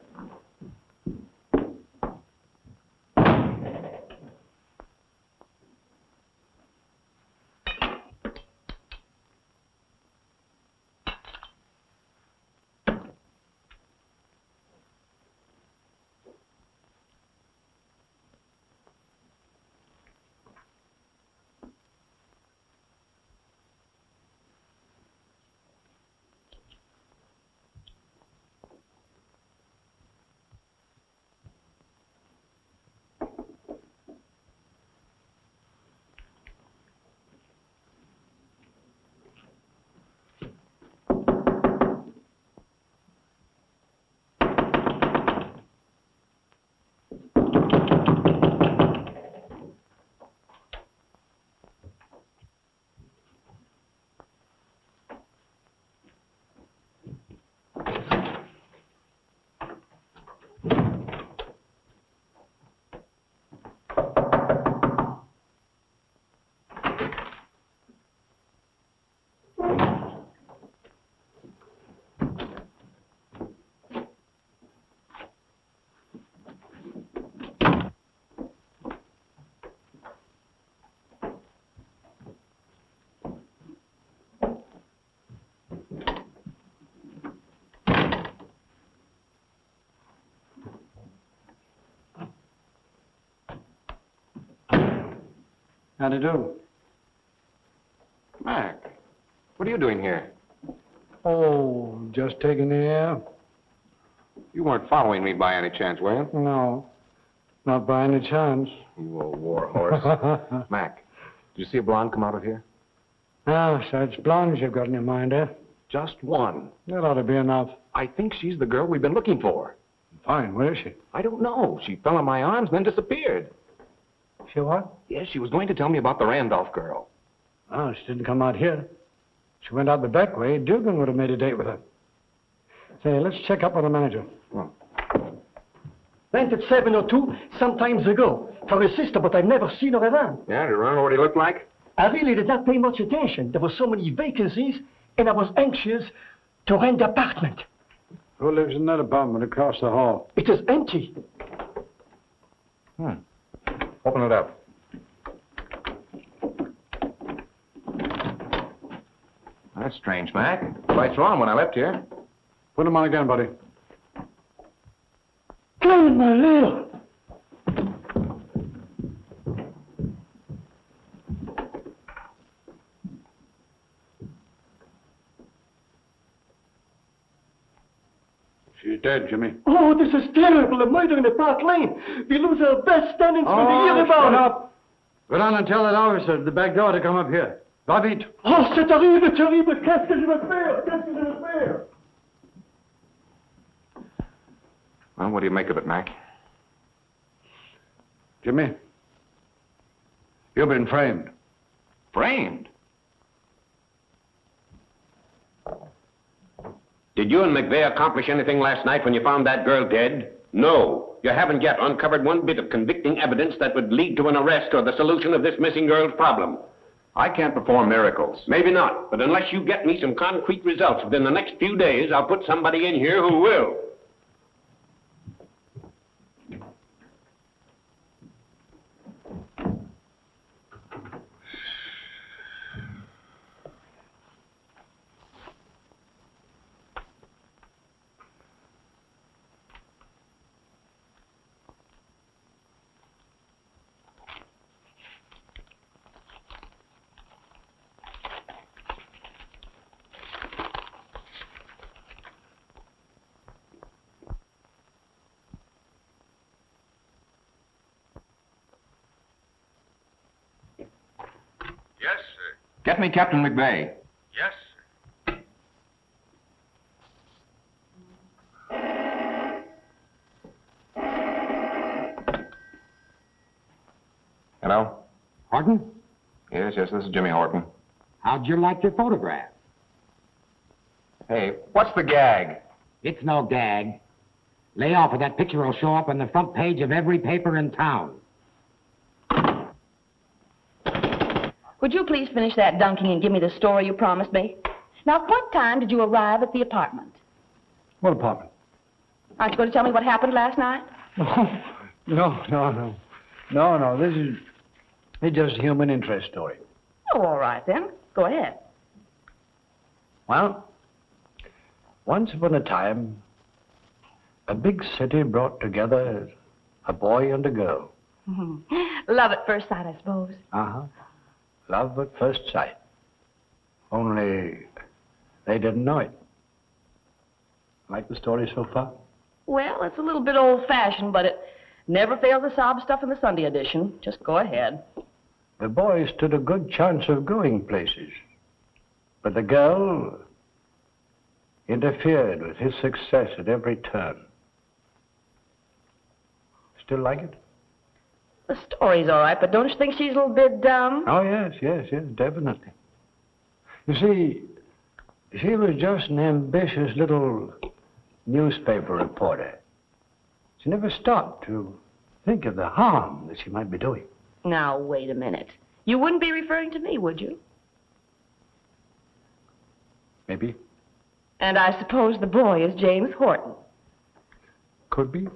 How do you do? Mac, what are you doing here? Oh, just taking the air. You weren't following me by any chance, were you? No, not by any chance. You old war horse. Mac, did you see a blonde come out of here? Ah, so it's blondes you've got in your mind, eh? Just one. That ought to be enough. I think she's the girl we've been looking for. Fine, where is she? I don't know. She fell in my arms, then disappeared. She what? Yes, she was going to tell me about the Randolph girl. Oh, she didn't come out here. She went out the back way. Dugan would have made a date with her. Say, let's check up on the manager. Oh. Went at 7:02 some times ago for her sister, but I've never seen her around. Yeah, do you remember what he looked like? I really did not pay much attention. There were so many vacancies, and I was anxious to rent the apartment. Who lives in that apartment across the hall? It is empty. Open it up. That's strange, Mac. Lights were on when I left here. Put them on again, buddy. God, my little. She's dead, Jimmy. Oh, this is terrible. A murder in the Park Lane. We lose our best tenants when we hear about it. Up. Go down and tell that officer at the back door to come up here. Va vite. Oh, c'est terrible, terrible. Qu'est-ce que je vais faire? Qu'est-ce que je vais faire? Well, what do you make of it, Mac? Jimmy, you've been framed. Framed? Did you and McVeigh accomplish anything last night when you found that girl dead? No. You haven't yet uncovered one bit of convicting evidence that would lead to an arrest or the solution of this missing girl's problem. I can't perform miracles. Maybe not, but unless you get me some concrete results within the next few days, I'll put somebody in here who will. Yes, sir. Get me Captain McVeigh. Yes, sir. Hello? Horton, Yes, this is Jimmy Horton. how'd you like your photograph? Hey, what's the gag? It's no gag. Lay off or that picture will show up on the front page of every paper in town. Would you please finish that dunking and give me the story you promised me? Now, what time did you arrive at the apartment? What apartment? Aren't you going to tell me what happened last night? No. It's just a human interest story. Oh, all right, then. Go ahead. Well, once upon a time, a big city brought together a boy and a girl. Love at first sight, I suppose. Uh-huh. Love at first sight. Only they didn't know it. Like the story so far? Well, it's a little bit old-fashioned, but it never fails to sob stuff in the Sunday edition. Just go ahead. The boy stood a good chance of going places. But the girl interfered with his success at every turn. Still like it? The story's all right, but don't you think she's a little bit dumb? Oh, yes, definitely. You see, she was just an ambitious little newspaper reporter. She never stopped to think of the harm that she might be doing. Now, wait a minute. You wouldn't be referring to me, would you? Maybe. And I suppose the boy is James Horton. Could be.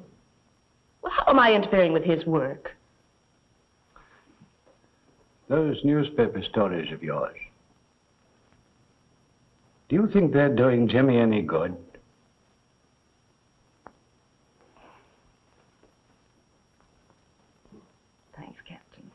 Well, how am I interfering with his work? Those newspaper stories of yours, do you think they're doing Jimmy any good? Thanks, Captain.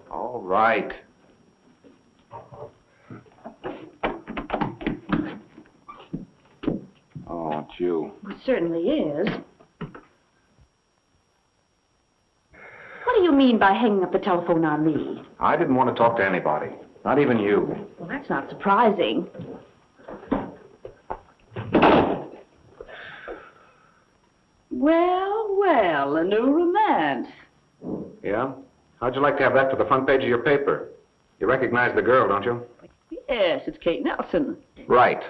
All right. Oh, it's you. It certainly is. What do you mean by hanging up the telephone on me? I didn't want to talk to anybody. Not even you. Well, that's not surprising. Well, a new romance. Yeah? How'd you like to have that to the front page of your paper? You recognize the girl, don't you? Yes, it's Kate Nelson. Right.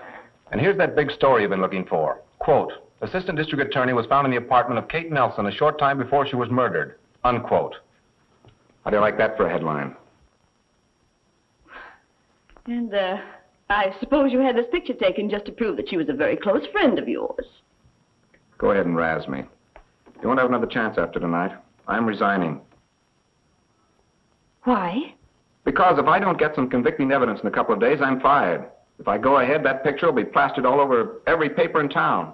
And here's that big story you've been looking for. Quote, Assistant District Attorney was found in the apartment of Kate Nelson a short time before she was murdered. Unquote. How do you like that for a headline? And, I suppose you had this picture taken just to prove that she was a very close friend of yours. Go ahead and razz me. You won't have another chance after tonight. I'm resigning. Why? Because if I don't get some convicting evidence in a couple of days, I'm fired. If I go ahead, that picture will be plastered all over every paper in town.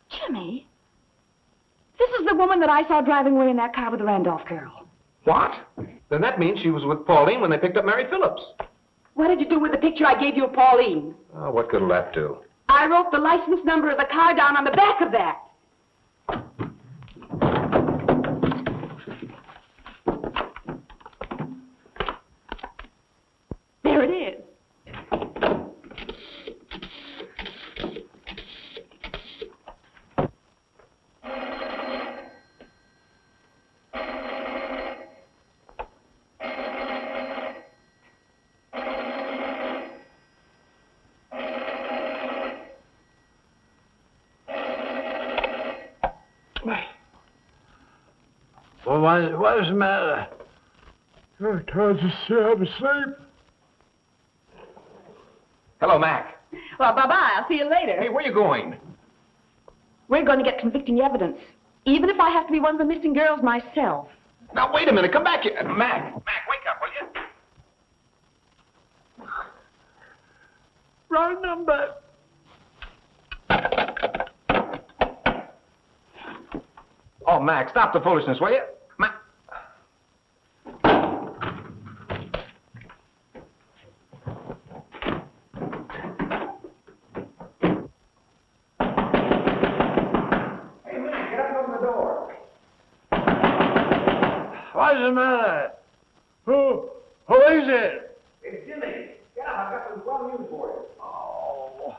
Jimmy, the woman that I saw driving away in that car with the Randolph girl. What? Then that means she was with Pauline when they picked up Mary Phillips. What did you do with the picture I gave you of Pauline? Oh, what good'll that do? I wrote the license number of the car down on the back of that. There it is. Well, what's the matter? Oh, trying to stay up asleep. Hello, Mac. Well, bye-bye. I'll see you later. Hey, where are you going? We're going to get convicting evidence, even if I have to be one of the missing girls myself. Now, wait a minute. Come back here. Mac, wake up, will you? Wrong number. Oh, Mac, stop the foolishness, will you? Mac. Hey, Mac, get up and open the door. What's the matter? Who is it? It's Jimmy. Get up, I've got some swell news for you. Oh,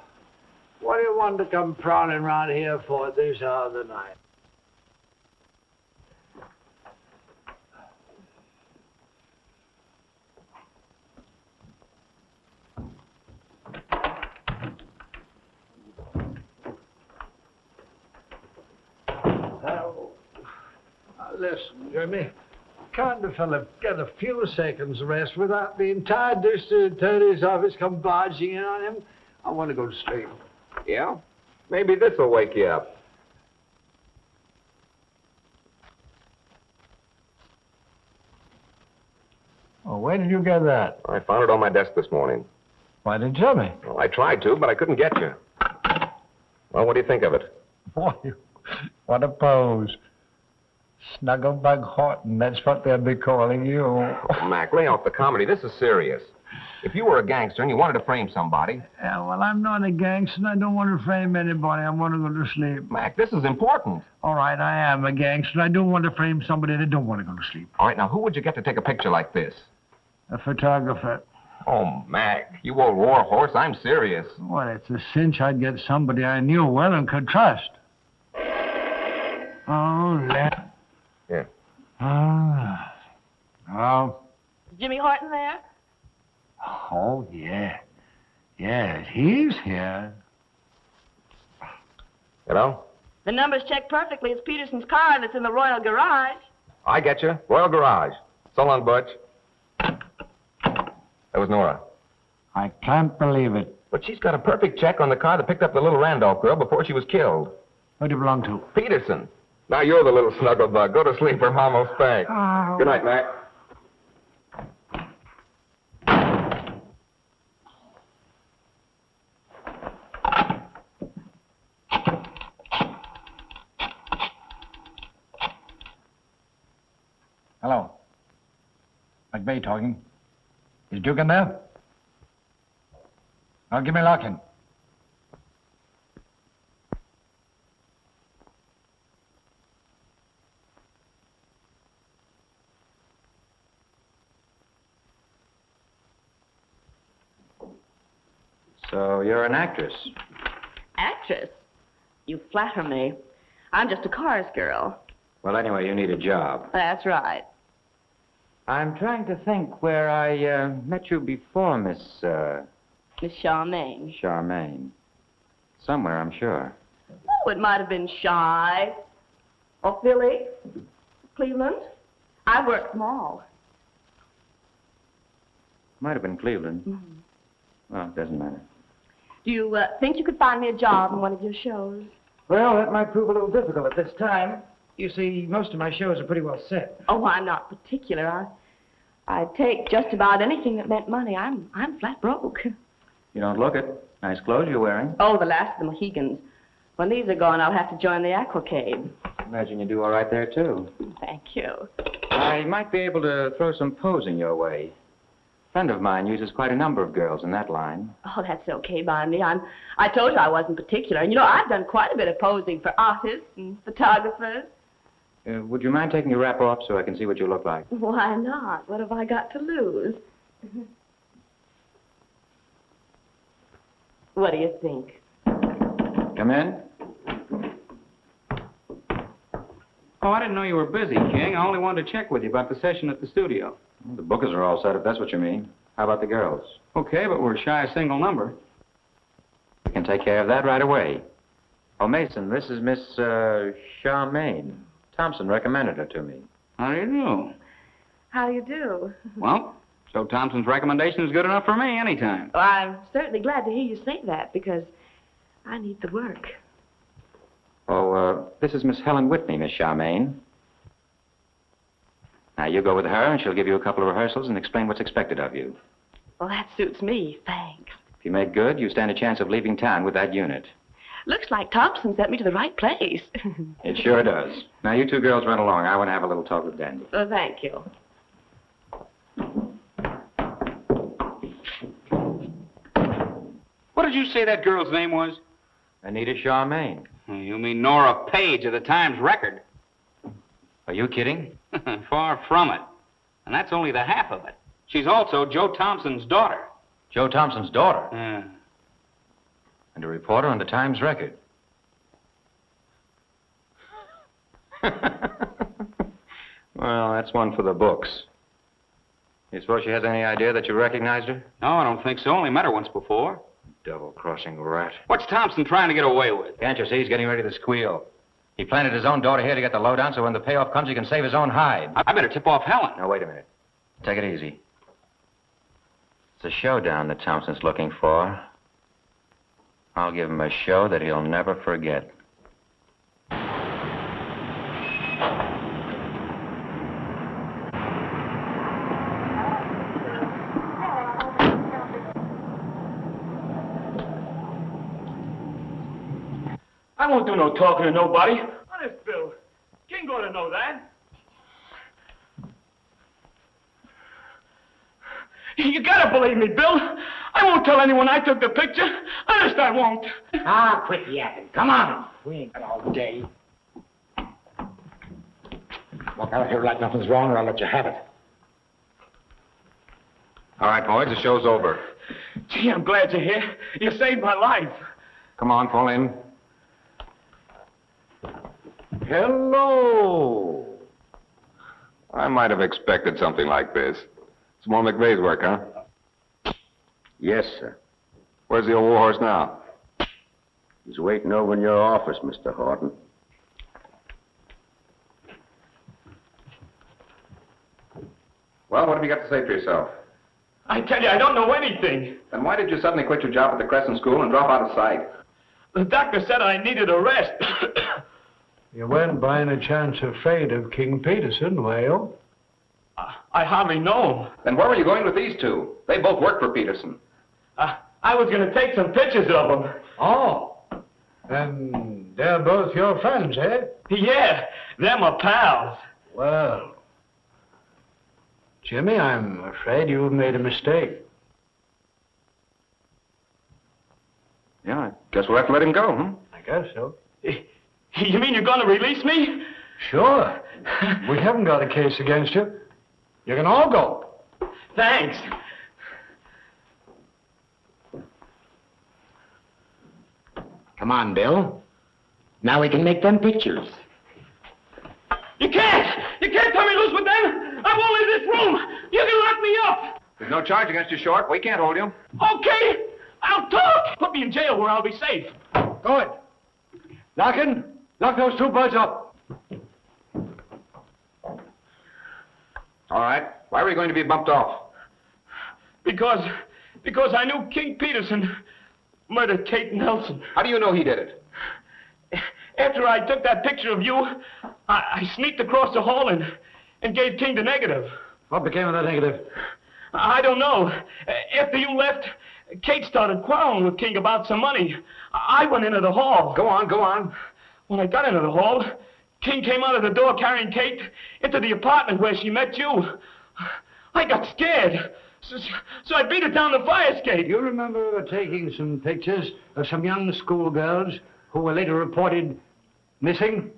what do you want to come prowling around here for at this hour of the night? Listen, Jimmy, can't a fella get a few seconds rest without the entire district attorney's office come barging in on him? I want to go to sleep. Yeah? Maybe this'll wake you up. Oh, where did you get that? I found it on my desk this morning. Why didn't you tell me? Well, I tried to, but I couldn't get you. Well, what do you think of it? Boy, what a pose. Snugglebug Horton, that's what they'll be calling you. Oh, Mac, lay off the comedy. This is serious. If you were a gangster and you wanted to frame somebody... Yeah, well, I'm not a gangster and I don't want to frame anybody. I want to go to sleep. Mac, this is important. All right, I am a gangster and I don't want to frame somebody that don't want to go to sleep. All right, now, who would you get to take a picture like this? A photographer. Oh, Mac, you old war horse, I'm serious. Well, it's a cinch I'd get somebody I knew well and could trust. Oh, let... Yeah. Oh. Is Jimmy Horton there? Oh, yeah. Yes, he's here. Hello? The number's checked perfectly. It's Peterson's car that's in the Royal Garage. I get you. Royal Garage. So long, Butch. That was Nora. I can't believe it. But she's got a perfect check on the car that picked up the little Randolph girl before she was killed. Who do you belong to? Peterson. Now you're the little snugglebug. Go to sleep or Mom will spank. Oh. Good night, Mac. Hello. McVeigh talking. Is Duke in there? Now give me Larkin. So you're an actress? Actress? You flatter me. I'm just a chorus girl. Well, anyway, you need a job. That's right. I'm trying to think where I met you before, Miss Miss Charmaine. Charmaine. Somewhere, I'm sure. Oh, it might have been Shy. Or Philly. Cleveland. I worked them all. Might have been Cleveland. Mm-hmm. Well, it doesn't matter. Do you think you could find me a job in one of your shows? Well, that might prove a little difficult at this time. You see, most of my shows are pretty well set. Oh, I'm not particular. I'd take just about anything that meant money. I'm flat broke. You don't look it. Nice clothes you're wearing. Oh, the last of the Mohegans. When these are gone, I'll have to join the Aquacade. Imagine you do all right there, too. Thank you. I might be able to throw some posing your way. A friend of mine uses quite a number of girls in that line. Oh, that's okay by me. I told you I wasn't particular. And, you know, I've done quite a bit of posing for artists and photographers. Would you mind taking your wrap off so I can see what you look like? Why not? What have I got to lose? What do you think? Come in. Oh, I didn't know you were busy, King. I only wanted to check with you about the session at the studio. The bookers are all set, if that's what you mean. How about the girls? Okay, but we're shy a single number. We can take care of that right away. Oh, Mason, this is Miss, Charmaine. Thompson recommended her to me. How do you do? How do you do? Well, Joe Thompson's recommendation is good enough for me anytime. Well, I'm certainly glad to hear you say that, because I need the work. Oh, this is Miss Helen Whitney, Miss Charmaine. Now, you go with her, and she'll give you a couple of rehearsals and explain what's expected of you. Well, that suits me, thanks. If you make good, you stand a chance of leaving town with that unit. Looks like Thompson sent me to the right place. It sure does. Now, you two girls run along. I want to have a little talk with Dandy. Well, thank you. What did you say that girl's name was? Anita Charmaine. You mean Nora Page of the Times Record. Are you kidding? Far from it. And that's only the half of it. She's also Joe Thompson's daughter. Joe Thompson's daughter? Yeah. And a reporter on the Times Record. Well, that's one for the books. You suppose she has any idea that you recognized her? No, I don't think so. Only met her once before. Double-crossing rat. What's Thompson trying to get away with? Can't you see he's getting ready to squeal? He planted his own daughter here to get the lowdown so when the payoff comes, he can save his own hide. I better tip off Helen. Now, wait a minute. Take it easy. It's a showdown that Thompson's looking for. I'll give him a show that he'll never forget. I won't do no talking to nobody. Honest, Bill. King ought to know that. You gotta believe me, Bill. I won't tell anyone I took the picture. Honest, I won't. Ah, quit yapping. Come on. We ain't got all day. Walk out of here like nothing's wrong, or I'll let you have it. All right, boys, the show's over. Gee, I'm glad you're here. You saved my life. Come on, fall in. Hello. I might have expected something like this. It's more McVeigh's work, huh? Yes, sir. Where's the old warhorse now? He's waiting over in your office, Mr. Horton. Well, what have you got to say for yourself? I tell you, I don't know anything. Then why did you suddenly quit your job at the Crescent School and drop out of sight? The doctor said I needed a rest. You weren't by any chance afraid of King Peterson, were you? I hardly know him. Then where were you going with these two? They both work for Peterson. I was going to take some pictures of them. Oh. And they're both your friends, eh? Yeah, they're my pals. Well, Jimmy, I'm afraid you've made a mistake. Yeah, I guess we'll have to let him go, huh? I guess so. You mean you're going to release me? Sure. We haven't got a case against you. You can all go. Thanks. Come on, Bill. Now we can make them pictures. You can't! You can't turn me loose with them! I won't leave this room! You can lock me up! There's no charge against you, Short. We can't hold you. Okay! I'll talk! Put me in jail where I'll be safe. Good. Larkin, lock those two birds up. All right. Why were you going to be bumped off? Because I knew King Peterson murdered Kate Nelson. How do you know he did it? After I took that picture of you, I sneaked across the hall and gave King the negative. What became of that negative? I don't know. After you left, Kate started quarreling with King about some money. I went into the hall. Go on, go on. When I got into the hall, King came out of the door carrying Kate into the apartment where she met you. I got scared. So I beat her down the fire escape. You remember taking some pictures of some young schoolgirls who were later reported missing?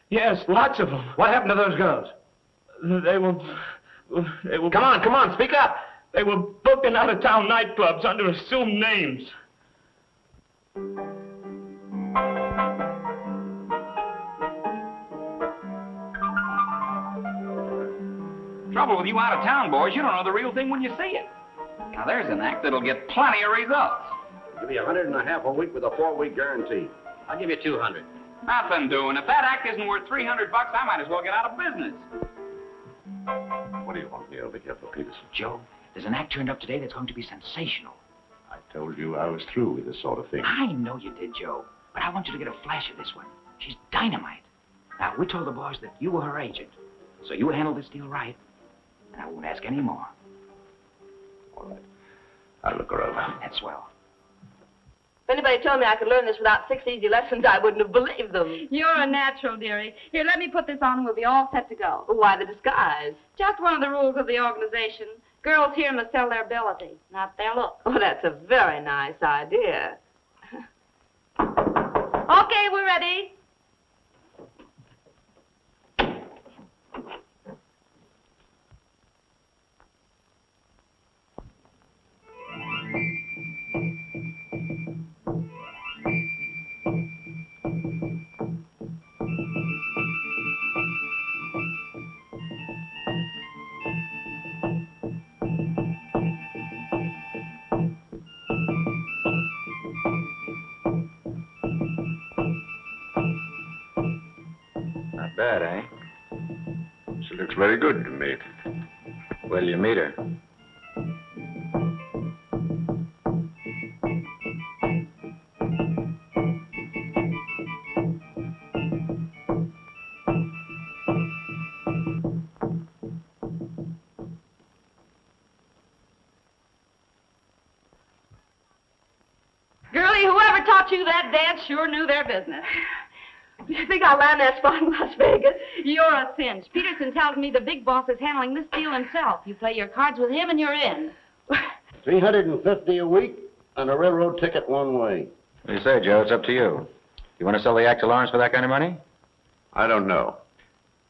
Yes, lots of them. What happened to those girls? They were... Come on, speak up. They were booked in out-of-town nightclubs under assumed names. Trouble with you out-of-town boys, you don't know the real thing when you see it. Now, there's an act that'll get plenty of results. I'll give you $150 a week with a 4-week guarantee. I'll give you 200. Nothing doing. If that act isn't worth $300, I might as well get out of business. What do you want me over here for, Peterson? Joe, there's an act turned up today that's going to be sensational. I told you I was through with this sort of thing. I know you did, Joe, but I want you to get a flash of this one. She's dynamite. Now, we told the boys that you were her agent, so you handle this deal right, and I won't ask any more. All right. I'll look her over. That's swell. If anybody told me I could learn this without 6 easy lessons, I wouldn't have believed them. You're a natural, dearie. Here, let me put this on and we'll be all set to go. Why the disguise? Just one of the rules of the organization. Girls here must sell their ability, not their look. Oh, that's a very nice idea. Okay, we're ready. Not bad, eh? She looks very good to me. Well, you meet her. Girlie, whoever taught you that dance sure knew their business. You think I'll land that spot in Las Vegas? You're a cinch. Peterson tells me the big boss is handling this deal himself. You play your cards with him and you're in. $350 a week and a railroad ticket one way. What do you say, Joe? It's up to you. You want to sell the act to Lawrence for that kind of money? I don't know.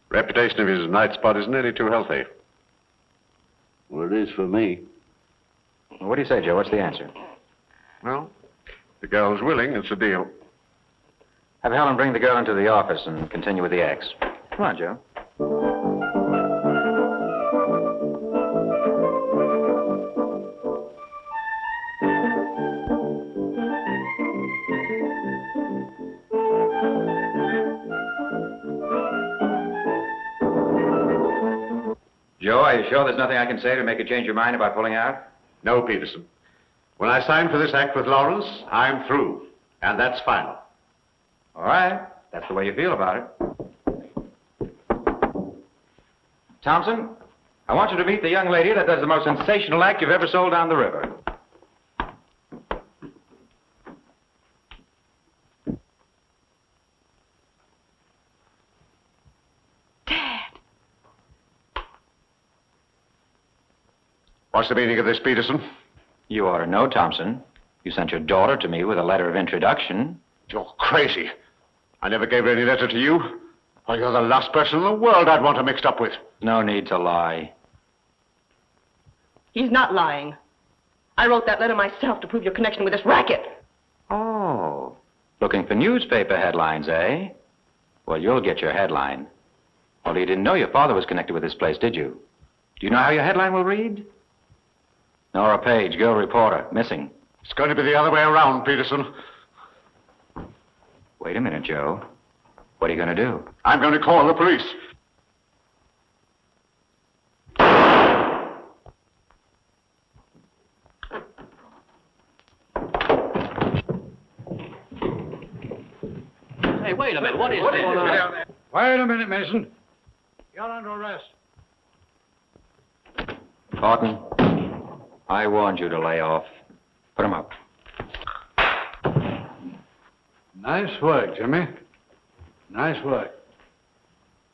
Reputation of his night spot isn't any too healthy. Well, it is for me. Well, what do you say, Joe? What's the answer? Well, the girl's willing. It's a deal. Have Helen bring the girl into the office and continue with the acts. Come on, Joe. Joe, are you sure there's nothing I can say to make you change your mind about pulling out? No, Peterson. When I signed for this act with Lawrence, I'm through. And that's final. All right. That's the way you feel about it. Thompson, I want you to meet the young lady that does the most sensational act you've ever sold down the river. What's the meaning of this, Peterson? You ought to know, Thompson. You sent your daughter to me with a letter of introduction. You're crazy. I never gave any letter to you. Well, you're the last person in the world I'd want her mixed up with. No need to lie. He's not lying. I wrote that letter myself to prove your connection with this racket. Oh, looking for newspaper headlines, eh? Well, you'll get your headline. Well, you didn't know your father was connected with this place, did you? Do you know how your headline will read? Nora Page, girl reporter, missing. It's going to be the other way around, Peterson. Wait a minute, Joe. What are you going to do? I'm going to call the police. Hey, wait a minute. What is going on? Wait a minute, Mason. You're under arrest. Horton, I warned you to lay off. Put him up. Nice work, Jimmy. Nice work.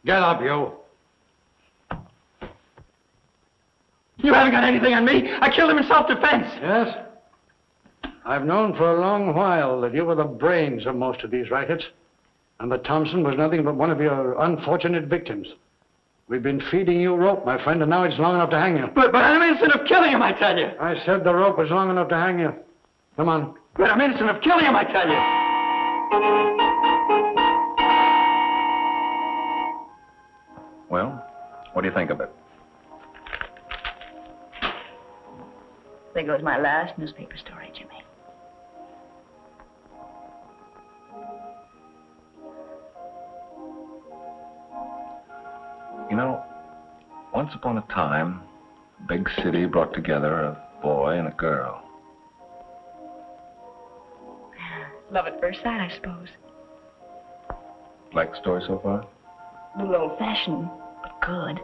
Get up, you. You haven't got anything on me. I killed him in self-defense. Yes? I've known for a long while that you were the brains of most of these rackets, and that Thompson was nothing but one of your unfortunate victims. We've been feeding you rope, my friend, and now it's long enough to hang you. But I'm innocent of killing him, I tell you. I said the rope was long enough to hang you. Come on. But I'm innocent of killing him, I tell you. Well, what do you think of it? There goes my last newspaper story, Jimmy. You know, once upon a time, a big city brought together a boy and a girl. Love at first sight, I suppose. Like the story so far? A little old-fashioned, but good.